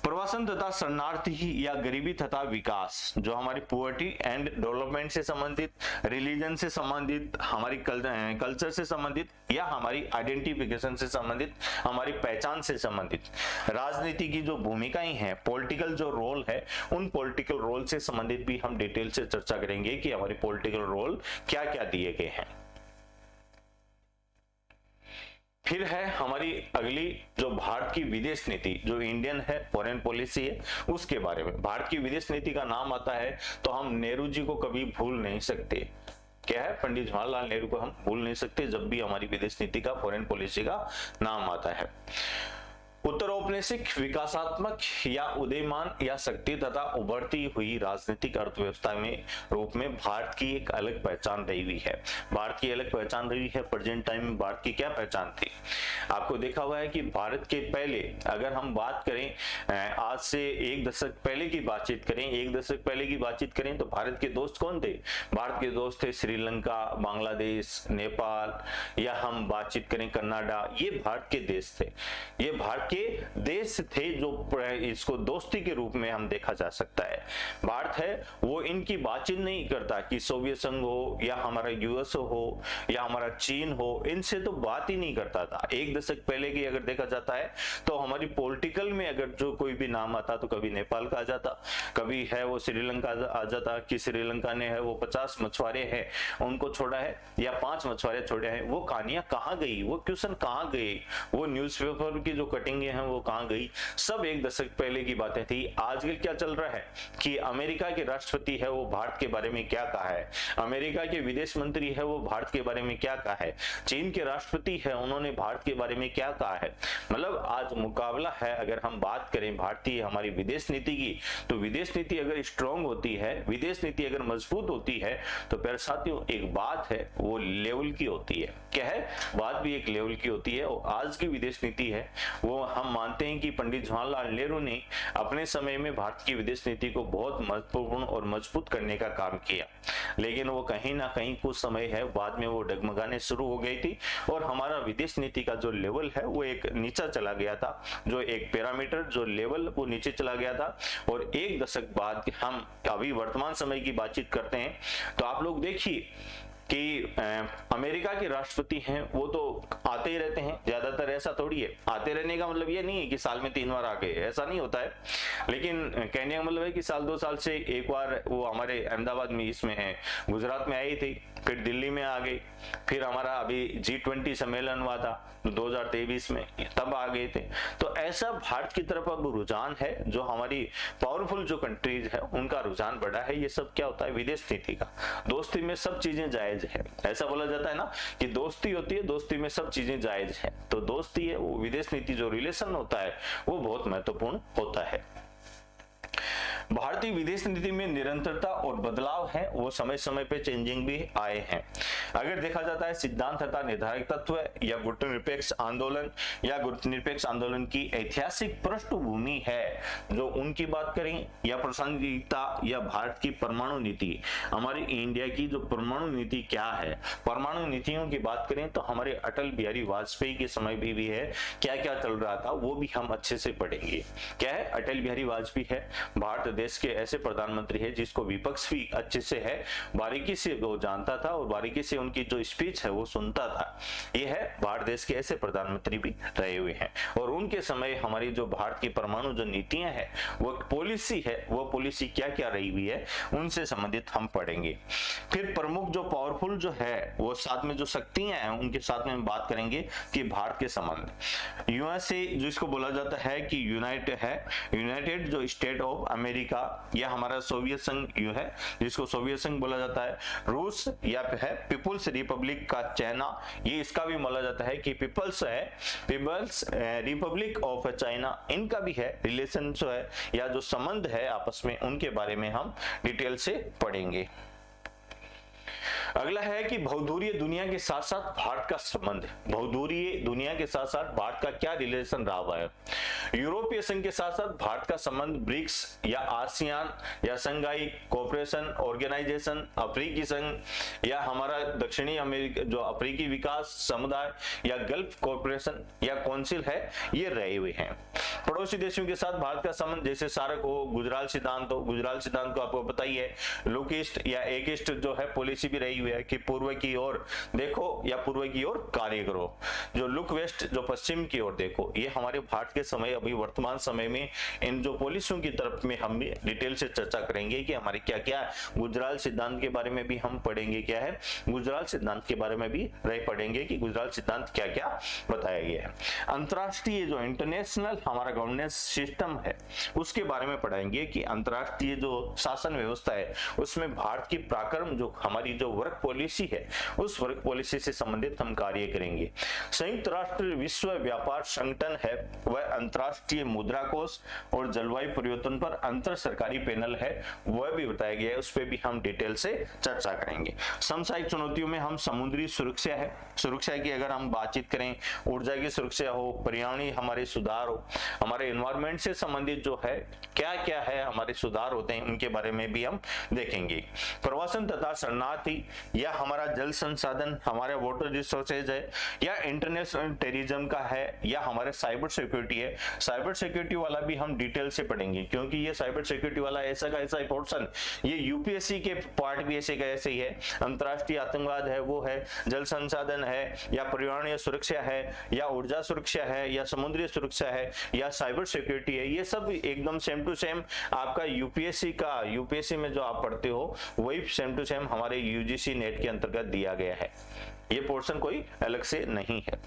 प्रवासन तथा शरणार्थी या गरीबी तथा विकास, जो हमारी पुअर्टी एंड डेवलपमेंट से संबंधित, रिलीजन से संबंधित, हमारी कल्चर से संबंधित या हमारी आइडेंटिफिकेशन से संबंधित, हमारी पहचान से संबंधित, राजनीति की जो भूमिकाएं हैं, पॉलिटिकल जो रोल है, उन पॉलिटिकल रोल से संबंधित भी हम डिटेल से चर्चा करेंगे कि हमारे पॉलिटिकल रोल क्या क्या दिए गए हैं। फिर है हमारी अगली जो भारत की विदेश नीति, जो इंडियन है फॉरेन पॉलिसी है, उसके बारे में। भारत की विदेश नीति का नाम आता है तो हम नेहरू जी को कभी भूल नहीं सकते। क्या है, पंडित जवाहरलाल नेहरू को हम भूल नहीं सकते जब भी हमारी विदेश नीति का, फॉरेन पॉलिसी का नाम आता है। उत्तरौपनिवेशिक, विकासात्मक या उदीयमान या शक्ति तथा उभरती हुई राजनीतिक अर्थव्यवस्था में रूप में भारत की एक अलग पहचान रही हुई है। भारत की अलग पहचान रही है। प्रेजेंट टाइम में भारत की क्या पहचान थी, आपको देखा हुआ है कि भारत के पहले, अगर हम बात करें आज से एक दशक पहले की बातचीत करें, एक दशक पहले की बातचीत करें तो भारत के दोस्त कौन थे? भारत के दोस्त थे श्रीलंका, बांग्लादेश, नेपाल, या हम बातचीत करें कनाडा, ये भारत के देश थे, ये भारत के देश थे जो इसको दोस्ती के रूप में हम देखा जा सकता है। भारत है वो इनकी बातचीत नहीं करता कि सोवियत संघ हो या हमारा यूएस हो या हमारा चीन हो, इनसे तो बात ही नहीं करता था। एक दशक पहले की अगर देखा जाता है तो हमारी पॉलिटिकल में अगर जो कोई भी नाम आता तो कभी नेपाल का आ जाता, कभी है वो श्रीलंका आ जाता कि श्रीलंका ने है वो 50 मछुआरे हैं उनको छोड़ा है या 5 मछुआरे छोड़े हैं। वो कहानियां कहाँ गई, वो क्वेश्चन कहाँ गए, वो न्यूज़पेपर की जो कटिंग है वो कहां गई, सब एक दशक पहले की बातें थी। आजकल क्या चल रहा है कि अमेरिका के राष्ट्रपति है वो भारत के बारे में क्या कहा है, अमेरिका के विदेश मंत्री है वो भारत के बारे में क्या कहा है, चीन के राष्ट्रपति है उन्होंने भारत के बारे में क्या कहा है। मतलब आज मुकाबला है। अगर हम बात करें भारतीय हमारी विदेश नीति की, तो विदेश नीति अगर स्ट्रांग होती है, विदेश नीति अगर मजबूत होती है तो प्यारे साथियों एक बात है वो लेवल की होती है। क्या है, बात भी एक लेवल की होती है। और आज की विदेश नीति है वो हम मानते हैं कि पंडित जवाहरलाल नेहरू ने अपने समय में भारत की विदेश नीति को बहुत महत्वपूर्ण और मजबूत करने का काम किया, लेकिन वो कहीं ना कहीं कुछ समय है बाद में वो डगमगाने शुरू हो गई थी और हमारा विदेश नीति का जो लेवल है वो एक नीचा चला गया था, जो एक पैरामीटर जो लेवल वो नीचे चला गया था। और एक दशक बाद हम अभी वर्तमान समय की बातचीत करते हैं तो आप लोग देखिए कि अमेरिका के राष्ट्रपति हैं वो तो आते ही रहते हैं, ज्यादातर ऐसा थोड़ी है। आते रहने का मतलब ये नहीं है कि साल में 3 बार आ गए, ऐसा नहीं होता है। लेकिन कहने का मतलब है कि साल 2 साल से एक बार वो हमारे अहमदाबाद में इसमें है, गुजरात में आई थी, फिर दिल्ली में आ गई, फिर हमारा अभी G20 सम्मेलन हुआ था 2023 में, तब आ गए थे। तो ऐसा भारत की तरफ अब रुझान है, जो हमारी पावरफुल जो कंट्रीज है उनका रुझान बढ़ा है। ये सब क्या होता है, विदेश नीति का। दोस्ती में सब चीजें जायज है, ऐसा बोला जाता है ना कि दोस्ती होती है, दोस्ती में सब चीजें जायज है। तो दोस्ती है वो विदेश नीति जो रिलेशन होता है वो बहुत महत्वपूर्ण होता है। भारतीय विदेश नीति में निरंतरता और बदलाव है, वो समय समय पे चेंजिंग भी आए हैं। अगर देखा जाता है सिद्धांत तथा निर्धारक तत्व या गुटनिरपेक्ष आंदोलन की ऐतिहासिक पृष्ठभूमि है, जो उनकी बात करें, या प्रासंगिकता या भारत की परमाणु नीति, हमारी इंडिया की जो परमाणु नीति क्या है, परमाणु नीतियों की बात करें तो हमारे अटल बिहारी वाजपेयी के समय भी है, क्या क्या चल रहा था वो भी हम अच्छे से पढ़ेंगे। क्या है, अटल बिहारी वाजपेयी है भारत देश के ऐसे प्रधानमंत्री है जिसको विपक्ष भी अच्छे से है बारीकी से वो जानता था और बारीकी से उनकी जो स्पीच है वो सुनता था। ये है भारत देश के ऐसे प्रधानमंत्री भी रहे हुए हैं, और उनके समय हमारी जो भारत की परमाणु जो नीतियां है, वो पॉलिसी है, वो पॉलिसी क्या क्या रही हुई है, उनसे संबंधित हम पढ़ेंगे। फिर प्रमुख जो पावरफुल जो है वो साथ में जो शक्तियां हैं उनके साथ में बात करेंगे कि भारत के संबंध यूएसए जिसको बोला जाता है कि यूनाइटेड जो स्टेट ऑफ अमेरिका, या हमारा सोवियत संघ यू है जिसको सोवियत संघ बोला जाता है, रूस या है पीपुल्स रिपब्लिक का चाइना, ये इसका भी बोला जाता है कि पीपल्स रिपब्लिक ऑफ चाइना, इनका भी है रिलेशन जो है या जो संबंध है आपस में, उनके बारे में हम डिटेल से पढ़ेंगे। अगला है कि बहुदूरीय दुनिया के साथ साथ भारत का संबंध, बहुदूरीय दुनिया के साथ साथ भारत का क्या रिलेशन रहा हुआ है। यूरोपीय संघ के साथ साथ भारत का संबंध ब्रिक्स या आसियान या संघाई कोऑपरेशन ऑर्गेनाइजेशन, अफ्रीकी संघ या हमारा दक्षिणी अमेरिका जो अफ्रीकी विकास समुदाय या गल्फ कोऑपरेशन या काउंसिल है, ये रहे हुए हैं। पड़ोसी देशों के साथ भारत का संबंध जैसे सार्क हो, गुजराल सिद्धांत हो, गुजराल सिद्धांत को आपको पता ही है, लुक ईस्ट या एक ईस्ट जो है पॉलिसी भी रही हुई है कि पूर्व की ओर देखो या पूर्व की ओर कार्य करो, जो लुक वेस्ट जो पश्चिम की ओर देखो, ये हमारे भारत के समय अभी वर्तमान समय में इन जो पॉलिसियों की तरफ में हम भी डिटेल से चर्चा करेंगे कि हमारे क्या क्या गुजराल सिद्धांत के बारे में भी हम पढ़ेंगे। क्या है, गुजराल सिद्धांत के बारे में भी पढ़ेंगे कि गुजराल सिद्धांत क्या क्या बताया गया है। अंतरराष्ट्रीय जो इंटरनेशनल हमारा गवर्नेंस सिस्टम है उसके बारे में पढ़ाएंगे कि अंतरराष्ट्रीय जो शासन व्यवस्था है उसमें भारत की पराक्रम जो हमारी जो वर्क पॉलिसी है उस वर्क पॉलिसी से संबंधित हम कार्य करेंगे। संयुक्त राष्ट्र विश्व व्यापार संगठन है वह अंतरराष्ट्रीय मुद्रा कोष और जलवायु परिवर्तन पर अंतर सरकारी पैनल है वह भी बताया गया है, उस पर भी हम डिटेल से चर्चा करेंगे। समसामयिक चुनौतियों में हम समुद्री सुरक्षा है, सुरक्षा की अगर हम बातचीत करें, ऊर्जा की सुरक्षा हो, पर्यावरणीय हमारे सुधार हो, हमारे एनवायरमेंट से संबंधित जो है क्या क्या है हमारे सुधार होते हैं उनके बारे में भी हम देखेंगे। प्रवासन तथा शरणार्थी या हमारा जल संसाधन, हमारे वाटर रिसोर्सेज है, या इंटरनेशनल टेररिज्म का है, या हमारे साइबर सिक्योरिटी है। साइबर सिक्योरिटी वाला भी हम डिटेल से पढ़ेंगे क्योंकि ये साइबर सिक्योरिटी वाला ऐसा का ऐसा पोर्शन ये यूपीएससी के पार्ट भी ऐसे का ऐसे ही है। अंतरराष्ट्रीय आतंकवाद है वो है, जल संसाधन है, या पर्यावरणीय सुरक्षा है, या ऊर्जा सुरक्षा है, या समुद्री सुरक्षा है, या साइबर सिक्योरिटी है, ये सब एकदम सेम टू सेम आपका यूपीएससी में जो आप पढ़ते हो वही सेम टू सेम हमारे यूजीसी नेट के अंतर्गत दिया गया है, ये पोर्शन कोई अलग से नहीं है।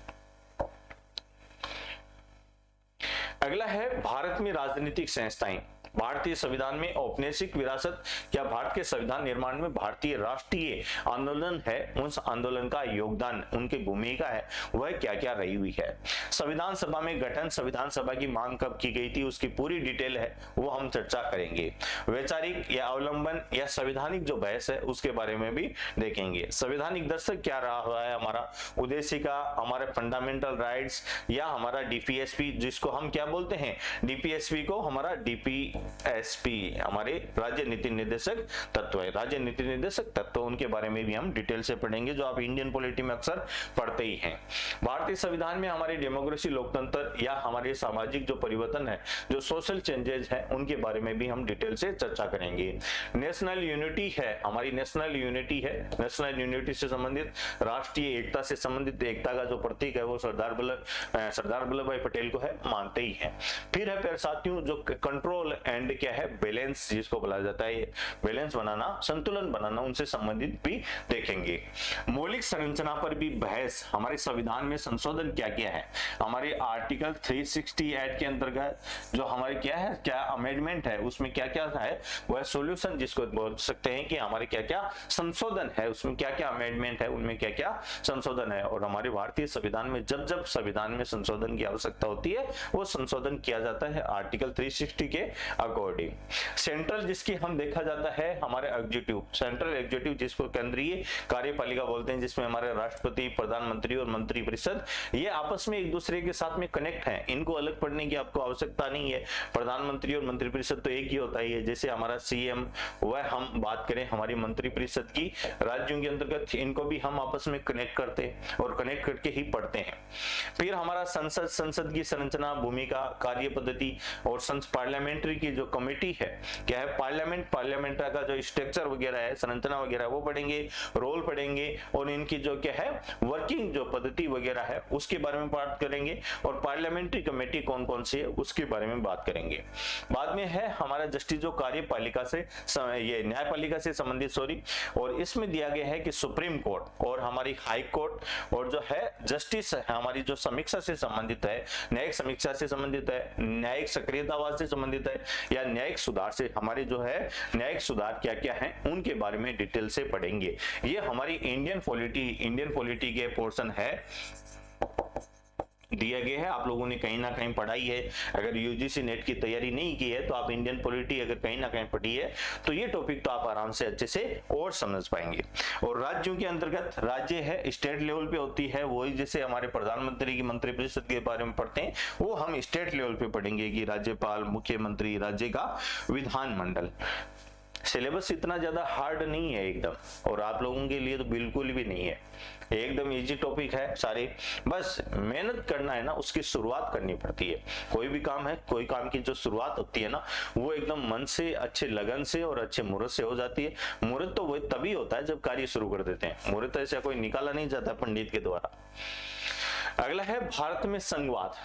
अगला है भारत में राजनीतिक संस्थाएं। भारतीय संविधान में औपनिवेशिक विरासत या भारत के संविधान निर्माण में भारतीय राष्ट्रीय आंदोलन है, उस आंदोलन का योगदान, उनकी भूमिका है वह क्या क्या रही हुई है। संविधान सभा में गठन, संविधान सभा की मांग कब की गई थी उसकी पूरी डिटेल है वो हम चर्चा करेंगे। वैचारिक या अवलंबन या संवैधानिक जो बहस है उसके बारे में भी देखेंगे। संवैधानिक दर्शक क्या रहा हुआ है हमारा, उद्देशिका, हमारे फंडामेंटल राइट्स, या हमारा डीपीएसपी जिसको हम क्या बोलते हैं, डीपीएसपी को हमारा डीपीएसपी हमारे राज्य नीति निर्देशक तत्व है, राज्य नीति निर्देशक तत्व, उनके बारे में भी हम डिटेल से पढ़ेंगे जो आप इंडियन पॉलिटी में अक्सर पढ़ते ही हैं। भारतीय संविधान में हमारी डेमोक्रेसी, लोकतंत्र या हमारे सामाजिक जो परिवर्तन है, जो सोशल चेंजेस है, उनके बारे में भी हम डिटेल से चर्चा करेंगे। नेशनल यूनिटी है, हमारी नेशनल यूनिटी है, नेशनल यूनिटी से संबंधित, राष्ट्रीय एकता से संबंधित, एकता का जो प्रतीक है वो सरदार वल्लभ भाई पटेल को है, मानते ही हैं। फिर है प्यारे साथियों जो कंट्रोल एंड क्या है, बैलेंस जिसको बोला जाता है, बैलेंस बनाना, संतुलन बनाना, उनसे संबंधित भी देखेंगे। मौलिक संरचना पर भी बहस, हमारे संविधान में संशोधन क्या क्या है, हमारे आर्टिकल 368 के अंतर्गत जो हमारे क्या है, क्या अमेंडमेंट है, उसमें क्या क्या है, वह सॉल्यूशन जिसको बोल सकते हैं कि हमारे क्या क्या संशोधन है, उसमें क्या क्या अमेंडमेंट है, उनमें क्या क्या संशोधन है। और हमारे भारतीय संविधान में जब जब संविधान में संशोधन की आवश्यकता होती है वो संशोधन किया जाता है आर्टिकल 360 के अकॉर्डिंग। सेंट्रल जिसकी हम देखा जाता है हमारे एग्जीक्यूटिव, सेंट्रल एग्जीक्यूटिव जिसको केंद्रीय कार्यपालिका बोलते हैं, जिसमें हमारे राष्ट्रपति, प्रधानमंत्री और मंत्रिपरिषद ये आपस में एक दूसरे के साथ में कनेक्ट हैं, इनको अलग पढ़ने की आपको आवश्यकता नहीं है। प्रधानमंत्री और मंत्रिपरिषद तो एक ही होता ही है, जैसे हमारा सीएम, वह हम बात करें हमारी मंत्रिपरिषद की राज्यों के अंतर्गत, इनको भी हम आपस में कनेक्ट करते हैं और कनेक्ट करके ही पढ़ते हैं। फिर हमारा संसद, संसद की संरचना, भूमिका, कार्य पद्धति और पार्लियामेंट्री की जो कमेटी है, क्या है पार्लियामेंट, पार्लियामेंट का जो स्ट्रक्चर वगैरह है, संरचना वगैरह वो पढ़ेंगे, रोल पढ़ेंगे और इनकी जो क्या है वर्किंग जो पद्धति वगैरह है उसके बारे में बात करेंगे और पार्लियामेंट्री कमेटी कौन कौन सी है उसके बारे में बात करेंगे। बाद में है हमारा जस्टिस जो कार्यपालिका से ये न्यायपालिका से संबंधित और इसमें दिया गया है कि सुप्रीम कोर्ट और हमारी हाई कोर्ट और जो है जस्टिस है हमारी जो समीक्षा से संबंधित है, न्यायिक समीक्षा से संबंधित है, न्यायिक सक्रियतावाद से संबंधित है या न्यायिक सुधार से, हमारे जो है न्यायिक सुधार क्या क्या है उनके बारे में डिटेल से पढ़ेंगे। ये हमारी इंडियन पॉलिटी के पोर्शन है दिया गया है, आप लोगों ने कहीं ना कहीं पढ़ाई है। अगर यूजीसी नेट की तैयारी नहीं की है तो आप इंडियन पॉलिटी अगर कहीं ना कहीं पढ़ी है तो ये टॉपिक तो आप आराम से अच्छे से और समझ पाएंगे। और राज्यों के अंतर्गत राज्य है स्टेट लेवल पे होती है, वही जैसे हमारे प्रधानमंत्री की मंत्रिपरिषद के बारे में पढ़ते हैं वो हम स्टेट लेवल पे पढ़ेंगे कि राज्यपाल, मुख्यमंत्री, राज्य का विधानमंडल। सिलेबस इतना ज्यादा हार्ड नहीं है एकदम, और आप लोगों के लिए तो बिल्कुल भी नहीं है, एकदम इजी टॉपिक है सारे, बस मेहनत करना है ना, उसकी शुरुआत करनी पड़ती है। कोई भी काम है, कोई काम की जो शुरुआत होती है ना वो एकदम मन से, अच्छे लगन से और अच्छे मुहूर्त से हो जाती है। मुहूर्त तो वही तभी होता है जब कार्य शुरू कर देते हैं, मुहूर्त ऐसा कोई निकाला नहीं जाता पंडित के द्वारा। अगला है भारत में संघवाद,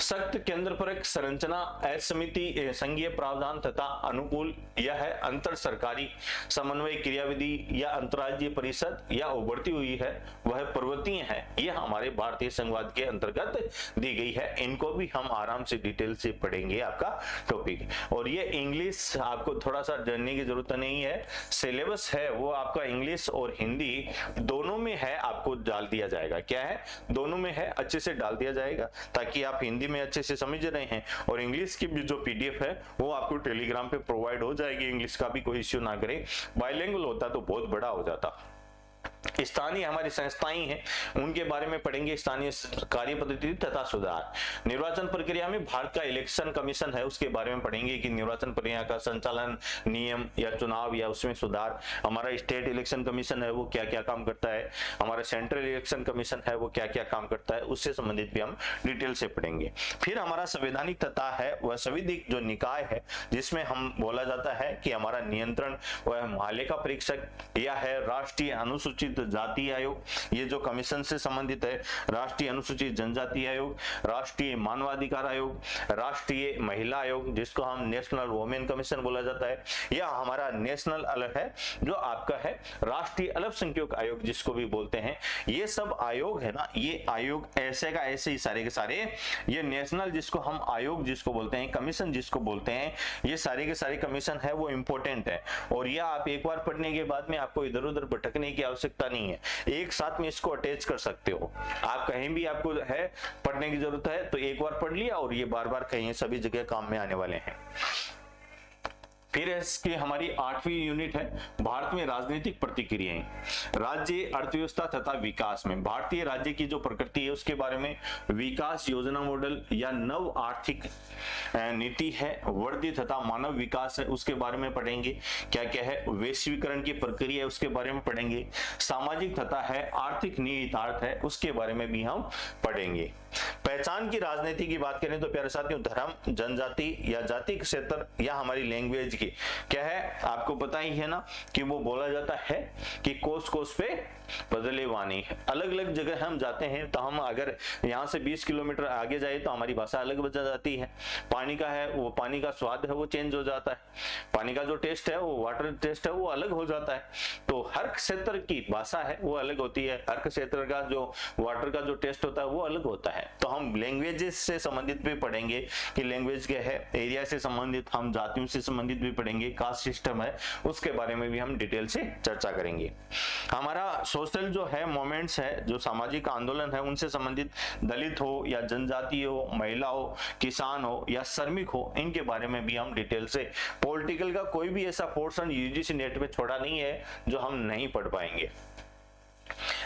सख्त केंद्र परक संरचना, असमिति संघीय प्रावधान तथा अनुकूल, यह है अंतर सरकारी समन्वय क्रियाविधि या अंतर्राज्यीय परिषद या उभरती हुई है वह प्रवृत्तियां हैं, यह हमारे भारतीय संघवाद के अंतर्गत दी गई है। इनको भी हम आराम से डिटेल से पढ़ेंगे आपका टॉपिक। और ये इंग्लिश आपको थोड़ा सा जानने की जरूरत नहीं है, सिलेबस है वो आपका इंग्लिश और हिंदी दोनों में है, आपको डाल दिया जाएगा। क्या है, दोनों में है, अच्छे से डाल दिया जाएगा ताकि आप हिंदी में अच्छे से समझ रहे हैं। और इंग्लिश की भी जो पीडीएफ है वो आपको टेलीग्राम पे प्रोवाइड हो जाएगी, इंग्लिश का भी कोई इश्यू ना करें। बाइलिंगुअल होता तो बहुत बड़ा हो जाता। स्थानीय हमारी संस्थाएं हैं उनके बारे में पढ़ेंगे, स्थानीय कार्य पद्धति तथा सुधार। निर्वाचन प्रक्रिया में भारत का इलेक्शन कमीशन है उसके बारे में पढ़ेंगे कि निर्वाचन प्रक्रिया का संचालन, नियम या चुनाव या उसमें सुधार। हमारा स्टेट इलेक्शन कमीशन है वो क्या क्या काम करता है, हमारा सेंट्रल इलेक्शन कमीशन है वो क्या क्या काम करता है, उससे संबंधित भी हम डिटेल से पढ़ेंगे। फिर हमारा संवैधानिक तथा है वह संविधिक जो निकाय है जिसमें हम बोला जाता है कि हमारा नियंत्रण वह महालेखा परीक्षक या है राष्ट्रीय अनुसूचित जाति आयोग, ये जो कमीशन से संबंधित है, राष्ट्रीय अनुसूचित जनजाति आयोग, राष्ट्रीय मानवाधिकार आयोग, राष्ट्रीय महिला आयोग जिसको हम नेशनल वुमेन कमीशन बोला जाता है, या हमारा नेशनल अलग है जो आपका है राष्ट्रीय अल्पसंख्यक आयोग जिसको भी बोलते हैं। ये सब आयोग है ना, ये आयोग ऐसे का ऐसे ही सारे के सारे, ये नेशनल जिसको हम आयोग जिसको बोलते हैं, कमीशन जिसको बोलते हैं, ये सारे के सारे कमीशन है वो इंपॉर्टेंट है। और यह आप एक बार पढ़ने के बाद में आपको इधर उधर भटकने की आवश्यकता नहीं है, एक साथ में इसको अटैच कर सकते हो आप, कहीं भी आपको है पढ़ने की जरूरत है तो एक बार पढ़ लिया और ये बार बार कहीं सभी जगह काम में आने वाले हैं। फिर इसकी हमारी 8वीं यूनिट है भारत में राजनीतिक प्रतिक्रियाएं, राज्य अर्थव्यवस्था तथा विकास में भारतीय राज्य की जो प्रकृति है उसके बारे में, विकास योजना मॉडल या नव आर्थिक नीति है, वृद्धि तथा मानव विकास है उसके बारे में पढ़ेंगे, क्या क्या है वैश्वीकरण की प्रक्रिया है उसके बारे में पढ़ेंगे, सामाजिक तथा है आर्थिक निहितार्थ है उसके बारे में भी हम पढ़ेंगे। पहचान की राजनीति की बात करें तो प्यारे साथियों, धर्म, जनजाति या जाति के क्षेत्र या हमारी लैंग्वेज की क्या है आपको पता ही है ना कि वो बोला जाता है कि कोस कोस पे बदले वाणी। अलग अलग जगह हम जाते हैं तो हम अगर यहाँ से 20 किलोमीटर आगे जाए तो हमारी भाषा अलग बन जाती है। पानी का है वो, पानी का स्वाद है वो चेंज हो जाता है, पानी का जो टेस्ट है वो, वाटर टेस्ट है वो अलग हो जाता है। तो हर क्षेत्र की भाषा है वो अलग होती है, हर क्षेत्र का जो वाटर का जो टेस्ट होता है वो अलग होता है। है, तो हम लैंग्वेजेस से संबंधित भी पढ़ेंगे कि लैंग्वेज क्या है, एरिया से संबंधित हम जातियों से संबंधित भी पढ़ेंगे, कास्ट सिस्टम है उसके बारे में भी हम डिटेल से चर्चा करेंगे। हमारा सोशल जो है मोमेंट्स है, जो सामाजिक आंदोलन है उनसे संबंधित, दलित हो या जनजाति हो, महिला हो, किसान हो या श्रमिक हो, इनके बारे में भी हम डिटेल से, पॉलिटिकल का कोई भी ऐसा पोर्शन यूजीसी नेट में छोड़ा नहीं है जो हम नहीं पढ़ पाएंगे।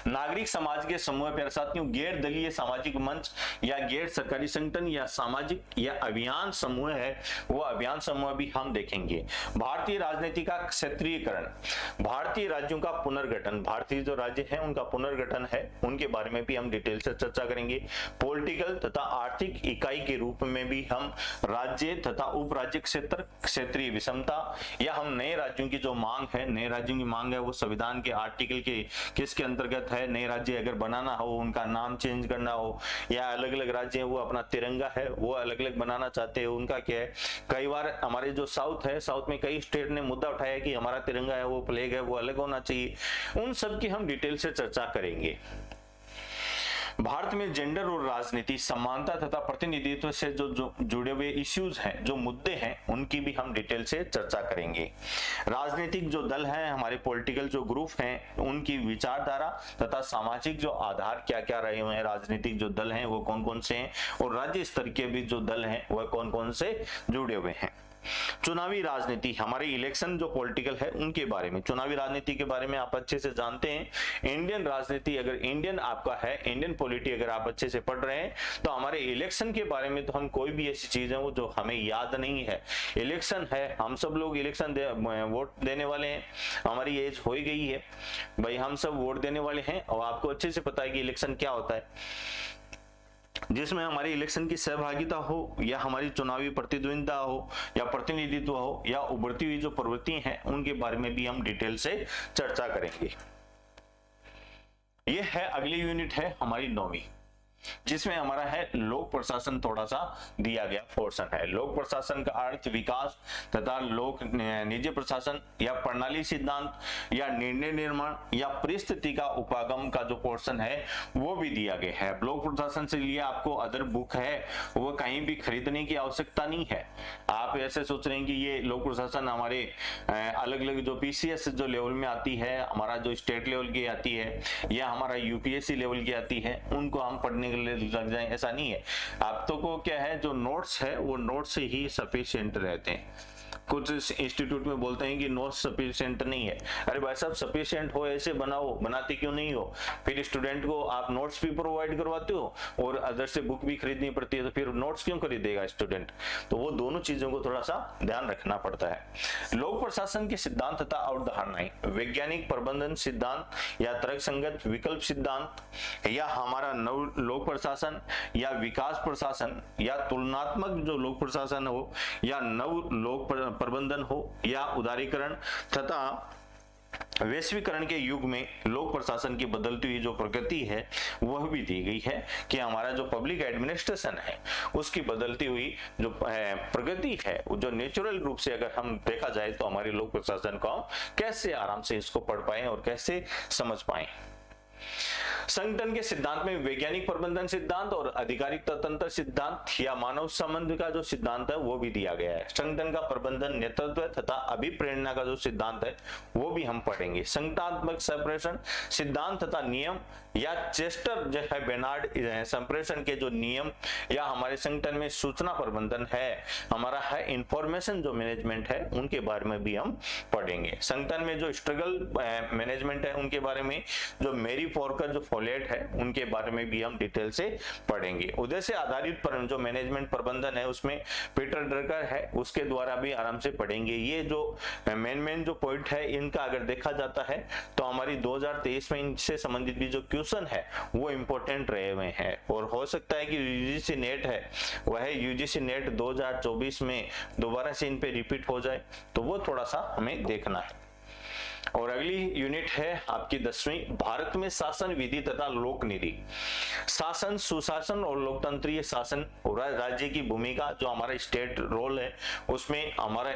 नागरिक समाज के समूह प्यारे साथियों, गैर दलीय सामाजिक मंच या गैर सरकारी संगठन या सामाजिक या अभियान समूह है, वो अभियान समूह भी हम देखेंगे। भारतीय राजनीति का क्षेत्रीयकरण, भारतीय राज्यों का पुनर्गठन, भारतीय जो राज्य हैं उनका पुनर्गठन है, उनके बारे में भी हम डिटेल से चर्चा करेंगे। पॉलिटिकल तथा आर्थिक इकाई के रूप में भी हम राज्य तथा उप राज्य क्षेत्र, क्षेत्रीय विषमता, या हम नए राज्यों की जो मांग है, नए राज्यों की मांग है वो संविधान के आर्टिकल के किसके अंतर्गत है, नए राज्य अगर बनाना हो, उनका नाम चेंज करना हो, या अलग अलग राज्य है वो अपना तिरंगा है वो अलग अलग बनाना चाहते हैं, उनका क्या है। कई बार हमारे जो साउथ है, साउथ में कई स्टेट ने मुद्दा उठाया कि हमारा तिरंगा है, वो फ्लैग है वो अलग होना चाहिए। उन सब की हम डिटेल से चर्चा करेंगे। भारत में जेंडर और राजनीति, समानता तथा प्रतिनिधित्व से जो जुड़े हुए इश्यूज हैं, जो मुद्दे हैं, उनकी भी हम डिटेल से चर्चा करेंगे। राजनीतिक जो दल हैं, हमारे पॉलिटिकल जो ग्रुप हैं, उनकी विचारधारा तथा सामाजिक जो आधार क्या क्या रहे हुए हैं, राजनीतिक जो दल हैं वो कौन कौन से हैं, और राज्य स्तर के भी जो दल हैं वह कौन कौन से जुड़े हुए हैं। चुनावी राजनीति, हमारे इलेक्शन जो पॉलिटिकल है उनके बारे में, चुनावी राजनीति के बारे में आप अच्छे से जानते हैं। इंडियन राजनीति, अगर इंडियन आपका है, इंडियन पॉलिटी अगर आप अच्छे से पढ़ रहे हैं, तो हमारे इलेक्शन के बारे में तो हम कोई भी ऐसी चीज है वो जो हमें याद नहीं है। इलेक्शन है, हम सब लोग इलेक्शन वोट देने वाले हैं, हमारी एज हो ही गई है भाई, हम सब वोट देने वाले हैं, और आपको अच्छे से पता है कि इलेक्शन क्या होता है, जिसमें हमारी इलेक्शन की सहभागिता हो, या हमारी चुनावी प्रतिद्वंदिता हो, या प्रतिनिधित्व हो, या उभरती हुई जो प्रवृत्ति हैं उनके बारे में भी हम डिटेल से चर्चा करेंगे। ये है अगली यूनिट है हमारी 9वीं, जिसमें हमारा है लोक प्रशासन, थोड़ा सा दिया गया पोर्शन है। लोक प्रशासन का अर्थ विकास तथा लोक निजी प्रशासन, या प्रणाली सिद्धांत, या निर्णय निर्माण, या परिस्थिति का उपागम का जो पोर्शन है वो भी दिया गया है। लोक प्रशासन से लिए आपको अदर बुक है वो कहीं भी खरीदने की आवश्यकता नहीं है। आप ऐसे सोच रहे हैं कि ये लोक प्रशासन हमारे अलग अलग जो PCS जो लेवल में आती है, हमारा जो स्टेट लेवल की आती है, या हमारा UPSC लेवल की आती है, उनको हम पढ़ने लग जाएं, ऐसा नहीं है। आप तो को क्या है, जो नोट्स है वो नोट्स से ही सफिशिएंट रहते हैं। कुछ इंस्टीट्यूट में बोलते हैं कि नोट्स सफिशिएंट नहीं है। अरे भाई साहब, सफिशिएंट हो ऐसे बनाओ, बनाते क्यों नहीं हो? फिर स्टूडेंट को आप नोट्स भी प्रोवाइड करवाते हो और अदर से बुक भी खरीदनी पड़ती है, तो फिर नोट्स क्यों खरीदेगा स्टूडेंट? तो वो दोनों चीजों को थोड़ा सा ध्यान रखना पड़ता है। लोक प्रशासन के सिद्धांत तथा अवधारणाएं, वैज्ञानिक प्रबंधन सिद्धांत या तर्कसंगत विकल्प सिद्धांत, या हमारा नव लोक प्रशासन, या विकास प्रशासन, या तुलनात्मक जो लोक प्रशासन हो, या नव लोक प्रबंधन हो, या उदारीकरण तथा वैश्वीकरण के युग में लोक प्रशासन की बदलती हुई जो प्रगति है वह भी दी गई है कि हमारा जो पब्लिक एडमिनिस्ट्रेशन है उसकी बदलती हुई जो प्रगति है, जो नेचुरल रूप से अगर हम देखा जाए तो हमारे लोक प्रशासन को हम कैसे आराम से इसको पढ़ पाए और कैसे समझ पाए। संगठन के सिद्धांत में वैज्ञानिक प्रबंधन सिद्धांत और आधिकारिक तंत्र सिद्धांत या मानव संबंध का जो सिद्धांत है वो भी दिया गया है। संगठन का प्रबंधन, नेतृत्व तथा अभिप्रेरणा का जो सिद्धांत है वो भी हम पढ़ेंगे। संगठनात्मक संप्रेषण सिद्धांत तथा नियम या चेस्टर जो है बेनार्ड संप्रेषण के जो नियम, या हमारे संगठन में सूचना प्रबंधन है, हमारा है इंफॉर्मेशन जो मैनेजमेंट है, उनके बारे में भी हम पढ़ेंगे। संगठन में जो स्ट्रगल मैनेजमेंट है उनके बारे में, जो मेरी फॉरकर जो फॉलेट है उनके बारे में भी हम डिटेल से पढ़ेंगे। उद्देश्य आधारित पर जो मैनेजमेंट प्रबंधन है उसमें पीटर ड्रकर है, उसके द्वारा भी आराम से पढ़ेंगे। ये जो मेन जो पॉइंट है इनका अगर देखा जाता है तो हमारी 2023 में इनसे संबंधित भी जो क्वेश्चन है वो इंपॉर्टेंट रहे हुए हैं, और हो सकता है कि यूजीसी नेट है वह यूजीसी नेट 2024 में दोबारा से इन पे रिपीट हो जाए, तो वो थोड़ा सा हमें देखना है। और अगली यूनिट है आपकी 10वीं, भारत में शासन विधि तथा लोक नीति। शासन, सुशासन और लोकतंत्रीय शासन और राज्य की भूमिका, जो हमारा स्टेट रोल है उसमें हमारा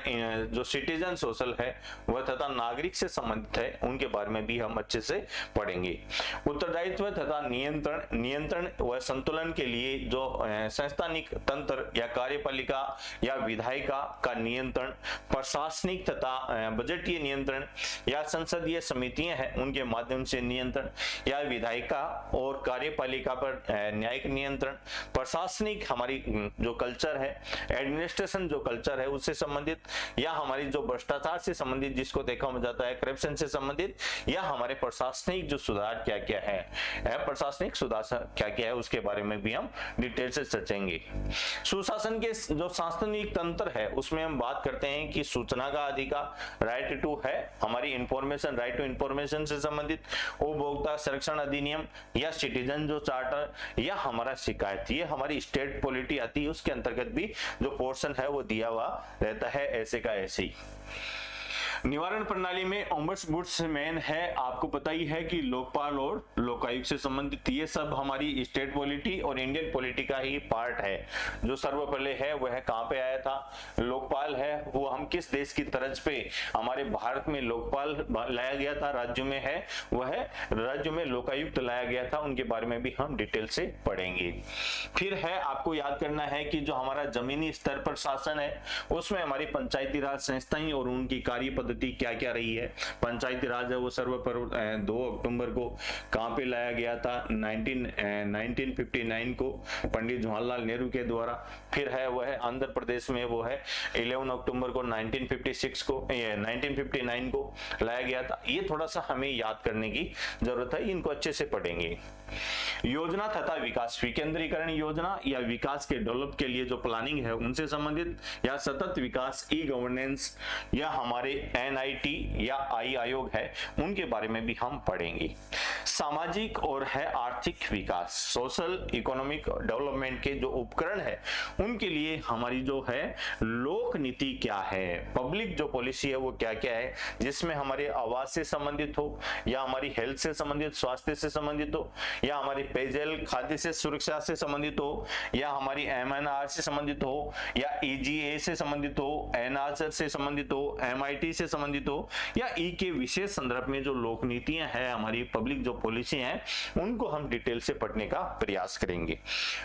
जो सिटीजन सोशल है वह तथा नागरिक से संबंधित है, उनके बारे में भी हम अच्छे से पढ़ेंगे। उत्तरदायित्व तथा नियंत्रण व संतुलन के लिए जो संस्थानिक तंत्र या कार्यपालिका या विधायिका का नियंत्रण, प्रशासनिक तथा बजटीय नियंत्रण या संसदीय समितियां हैं उनके माध्यम से नियंत्रण, या विधायिका और कार्यपालिका पर न्यायिक नियंत्रण, प्रशासनिक हमारी जो कल्चर है, एडमिनिस्ट्रेशन जो कल्चर है उससे संबंधित, या हमारी जो भ्रष्टाचार से संबंधित जिसको देखा जाता है करप्शन से संबंधित, या हमारे प्रशासनिक जो सुधार क्या क्या है, प्रशासनिक सुधार क्या क्या है उसके बारे में भी हम डिटेल से सोचेंगे। सुशासन के जो शासनिक तंत्र है उसमें हम बात करते हैं कि सूचना का अधिकार, राइट टू है हमारी इंफॉर्मेशन, राइट टू इंफॉर्मेशन से संबंधित, उपभोक्ता संरक्षण अधिनियम या सिटीजन जो चार्टर, या हमारा शिकायत, ये हमारी स्टेट पॉलिटी आती है, उसके अंतर्गत भी जो पोर्शन है वो दिया हुआ रहता है ऐसे का ऐसे ही। निवारण प्रणाली में ओम्बड्समैन है, आपको पता ही है कि लोकपाल और लोकायुक्त से संबंधित, ये सब हमारी स्टेट पॉलिटी और इंडियन पॉलिटी का ही पार्ट है। जो सर्वपहले है वह कहाँ पे आया था, लोकपाल है, वो हम किस देश की तर्ज पे हमारे भारत में लोकपाल लाया गया था, राज्य में है वह राज्य में लोकायुक्त लाया गया था, उनके बारे में भी हम डिटेल से पढ़ेंगे। फिर है आपको याद करना है कि जो हमारा जमीनी स्तर पर शासन है उसमें हमारी पंचायती राज संस्थाएं और उनकी कार्य पद्धति क्या क्या रही है। पंचायती राज है वो सर्वप्रथम 2 अक्टूबर को कहां पे लाया गया था, 1959 को पंडित जवाहरलाल नेहरू के द्वारा। फिर है वह आंध्र प्रदेश में वो है 11 अक्टूबर को 1959 को लाया गया था। ये थोड़ा सा हमें याद करने की जरूरत है, इनको अच्छे से पढ़ेंगे। योजना तथा विकास, विकेंद्रीकरण योजना या विकास के डेवलप के लिए जो प्लानिंग है उनसे संबंधित, या सतत विकास, ई गवर्नेंस, या हमारे NIT या आई आयोग है उनके बारे में भी हम पढ़ेंगे। सामाजिक और है आर्थिक विकास, सोशल इकोनॉमिक डेवलपमेंट के जो उपकरण है उनके लिए हमारी जो है लोक नीति क्या है, पब्लिक जो पॉलिसी है वो क्या क्या है, जिसमें हमारे आवास से संबंधित हो, या हमारी हेल्थ से संबंधित, स्वास्थ्य से संबंधित हो, या हमारी पेयजल खाद्य से सुरक्षा से संबंधित हो, या हमारी MNR से संबंधित हो, या EGA से संबंधित हो, NRC से संबंधित हो, MIT से संबंधित हो, या ई के विशेष संदर्भ में जो लोक नीतियां हैं हमारी पब्लिक जो पॉलिसी हैं उनको हम डिटेल से पढ़ने का प्रयास करेंगे।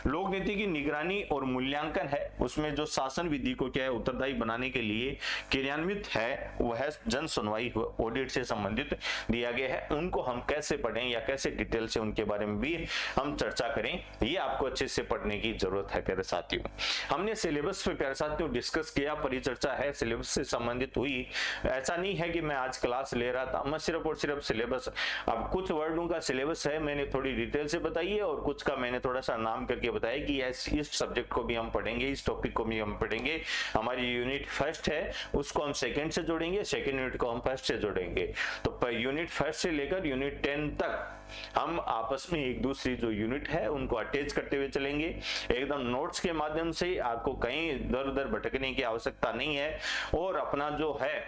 लोक नीति की निगरानी और मूल्यांकन है, उसमें जो शासन विधि को क्या है उत्तरदायी बनाने के लिए क्रियान्वित है वह जन सुनवाई ऑडिट से संबंधित दिया गया है, उनको हम कैसे पढ़ें या कैसे डिटेल से उनके बारे में भी हम चर्चा करें, ये आपको अच्छे से पढ़ने की जरूरत है प्यारे साथियों। हमने सिलेबस पे प्यारे साथियों डिस्कस किया, परिचर्चा है सिलेबस से संबंधित हुई। ऐसा नहीं है कि मैं आज क्लास ले रहा था, मैं सिर्फ और सिर्फ सिलेबस, अब कुछ वर्डों का सिलेबस है मैंने थोड़ी डिटेल से बताई है और कुछ का मैंने थोड़ा सा नाम करके बताया कि इस सब्जेक्ट को भी हम पढ़ेंगे, इस टॉपिक को भी हम पढ़ेंगे। हमारी यूनिट फर्स्ट है उसको हम सेकंड से जोड़ेंगे, सेकंड यूनिट को हम फर्स्ट से जोड़ेंगे। तो यूनिट फर्स्ट से लेकर यूनिट 10 तक हम आपस में एक दूसरी जो यूनिट है उनको अटैच करते हुए चलेंगे, एकदम नोट्स के माध्यम से। आपको कहीं इधर उधर भटकने की आवश्यकता नहीं है। और अपना जो है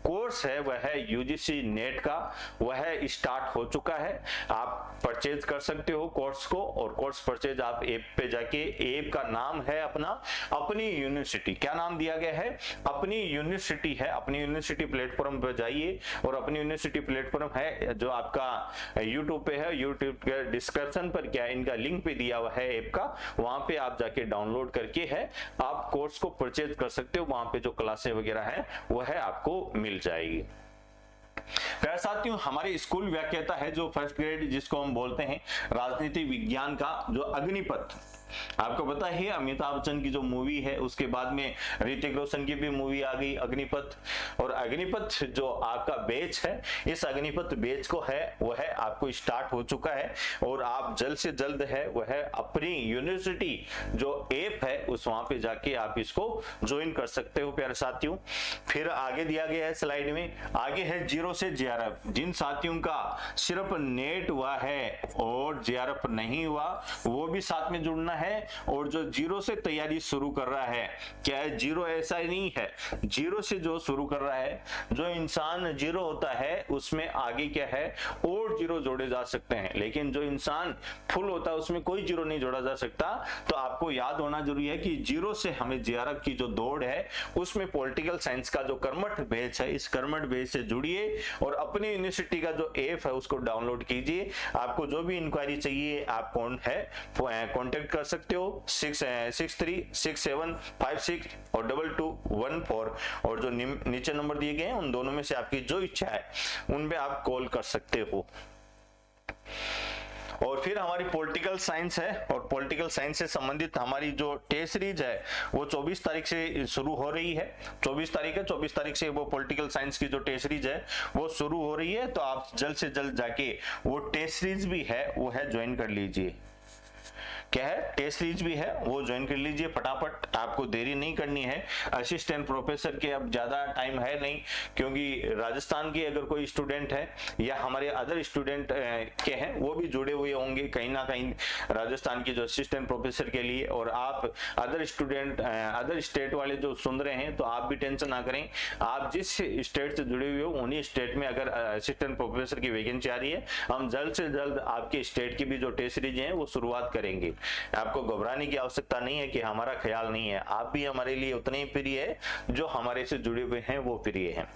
कोर्स है वह है UGC नेट का, वह स्टार्ट हो चुका है, आप परचेज कर सकते हो कोर्स को। और कोर्स परचेज आप ऐप पे जाके, ऐप का नाम है अपना अपनी यूनिवर्सिटी, क्या नाम दिया गया है, अपनी यूनिवर्सिटी है। अपनी यूनिवर्सिटी प्लेटफॉर्म पर जाइए और अपनी यूनिवर्सिटी प्लेटफॉर्म है जो आपका यूट्यूब पे है, यूट्यूब के डिस्क्रिप्शन पर क्या इनका लिंक पे दिया हुआ है ऐप का, वहां पे आप जाके डाउनलोड करके है आप कोर्स को परचेज कर सकते हो। वहां पे जो क्लासें वगैरह है वो है आपको मिल जाएगी। प्यारे साथियों, हमारे स्कूल व्याख्याता है जो फर्स्ट ग्रेड जिसको हम बोलते हैं राजनीति विज्ञान का, जो अग्निपथ, आपको पता है अमिताभ बच्चन की जो मूवी है उसके बाद में ऋतिक रोशन की भी मूवी आ गई अग्निपथ। और अग्निपथ जो आपका बैच है, इस अग्निपथ बैच को है वह है आपको स्टार्ट हो चुका है और आप जल्द से जल्द है वह है अपनी यूनिवर्सिटी जो ऐप है उस वहां पे जाके आप इसको ज्वाइन कर सकते हो प्यारे साथियों। फिर आगे दिया गया है स्लाइड में, आगे है 0 से JRF। जिन साथियों का सिर्फ नेट हुआ है और JRF नहीं हुआ वो भी साथ में जुड़ना है और जो जीरो से तैयारी शुरू कर रहा है, क्या है जीरो ऐसा ही नहीं है, जीरो से जो शुरू कर रहा है, जो इंसान जीरो होता है उसमें आगे क्या है और जीरो जोड़े जा सकते हैं, लेकिन जो इंसान फुल होता है उसमें कोई जीरो नहीं जोड़ा जा सकता। तो आपको याद होना जरूरी है कि जीरो से हमें जेआरएफ की जो दौड़ है उसमें पॉलिटिकल साइंस का जो कर्मठ बैच है, इस कर्मठ बैच से जुड़िए और अपनी यूनिवर्सिटी का जो ऐप है उसको डाउनलोड कीजिए। आपको जो भी इंक्वायरी चाहिए आप कौन है कांटेक्ट कर सकते हो 636756 और 2214 और जो नीचे नंबर दिए गए हैं उन दोनों में से आपकी जो इच्छा है उनपे आप कॉल कर सकते हो। और फिर हमारी पॉलिटिकल साइंस है और पॉलिटिकल साइंस से संबंधित हमारी जो टेस्ट सीरीज है वो 24 तारीख से शुरू हो रही है। 24 तारीख है, 24 तारीख से वो पॉलिटिकल साइंस की जो टेस्ट सीरीज है वो शुरू हो रही है। तो आप जल्द से जल्द जाके वो टेस्ट सीरीज भी है वो है ज्वाइन कर लीजिए। क्या है टेस्ट सीरीज भी है वो ज्वाइन कर लीजिए फटाफट, आपको देरी नहीं करनी है। असिस्टेंट प्रोफेसर के अब ज्यादा टाइम है नहीं, क्योंकि राजस्थान के अगर कोई स्टूडेंट है या हमारे अदर स्टूडेंट के हैं वो भी जुड़े हुए होंगे कहीं ना कहीं राजस्थान की जो असिस्टेंट प्रोफेसर के लिए। और आप अदर स्टूडेंट अदर स्टेट वाले जो सुन रहे हैं तो आप भी टेंशन ना करें, आप जिस स्टेट से जुड़े हुए हो उन्हीं स्टेट में अगर असिस्टेंट प्रोफेसर की वैकेंसी आ रही है हम जल्द से जल्द आपके स्टेट की भी जो टेस्ट सीरीज है वो शुरुआत करेंगे। आपको घबराने की आवश्यकता नहीं है कि हमारा ख्याल नहीं है, आप भी हमारे लिए उतने ही प्रिय है जो हमारे से जुड़े हुए हैं वो प्रिय हैं।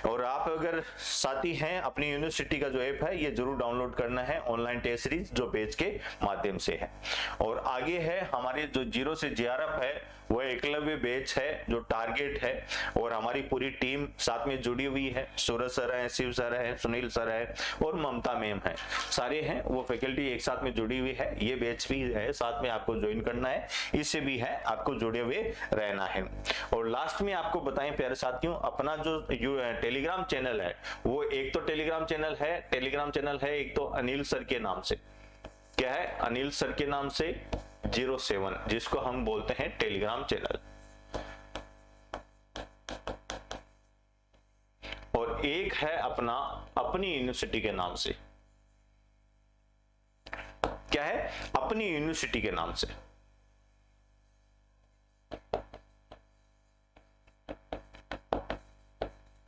और आप अगर साथी हैं अपनी यूनिवर्सिटी का जो ऐप है ये जरूर डाउनलोड करना है, ऑनलाइन टेस्ट सीरीज जो पेज के माध्यम से है। और आगे है हमारे जो जीरो से जेआरएफ है वो एकलव्य बैच है जो टारगेट है और हमारी पूरी टीम साथ में जुड़ी हुई है। सूरज सर है, शिव सर है, सुनील सर है और ममता मैम है, सारे हैं वो फैकल्टी एक साथ में जुड़ी हुई है। ये बैच भी है साथ में आपको ज्वाइन करना है, इससे भी है आपको जुड़े हुए रहना है। और लास्ट में आपको बताएं प्यारे साथियों, अपना जो टेलीग्राम चैनल है वो एक तो टेलीग्राम चैनल है एक तो अनिल सर के नाम से, क्या है अनिल सर के नाम से 07 जिसको हम बोलते हैं टेलीग्राम चैनल, और एक है अपना अपनी यूनिवर्सिटी के नाम से, क्या है अपनी यूनिवर्सिटी के नाम से।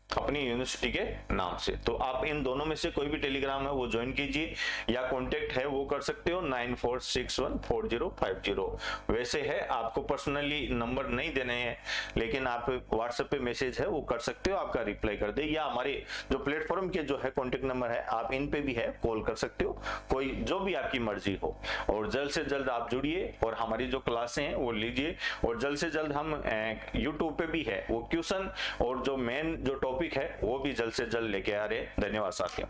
अपनी यूनिवर्सिटी के नाम से। तो आप इन दोनों में से कोई भी टेलीग्राम है वो ज्वाइन कीजिए या कांटेक्ट है वो कर सकते हो 94614050। वैसे है आपको पर्सनली नंबर नहीं देने हैं लेकिन आप व्हाट्सएप पे मैसेज है वो कर सकते हो, आपका रिप्लाई कर दे, या हमारे जो प्लेटफॉर्म के जो है कांटेक्ट नंबर है आप इन पे भी है कॉल कर सकते हो, कोई जो भी आपकी मर्जी हो। और जल्द से जल्द आप जुड़िए और हमारी जो क्लासें हैं वो लीजिए। और जल्द से जल्द हम यूट्यूब पे भी है वो क्वेश्चन और जो मेन जो टॉपिक है वो भी जल्द से जल्द लेके आ रहे हैं। धन्यवाद साथियों।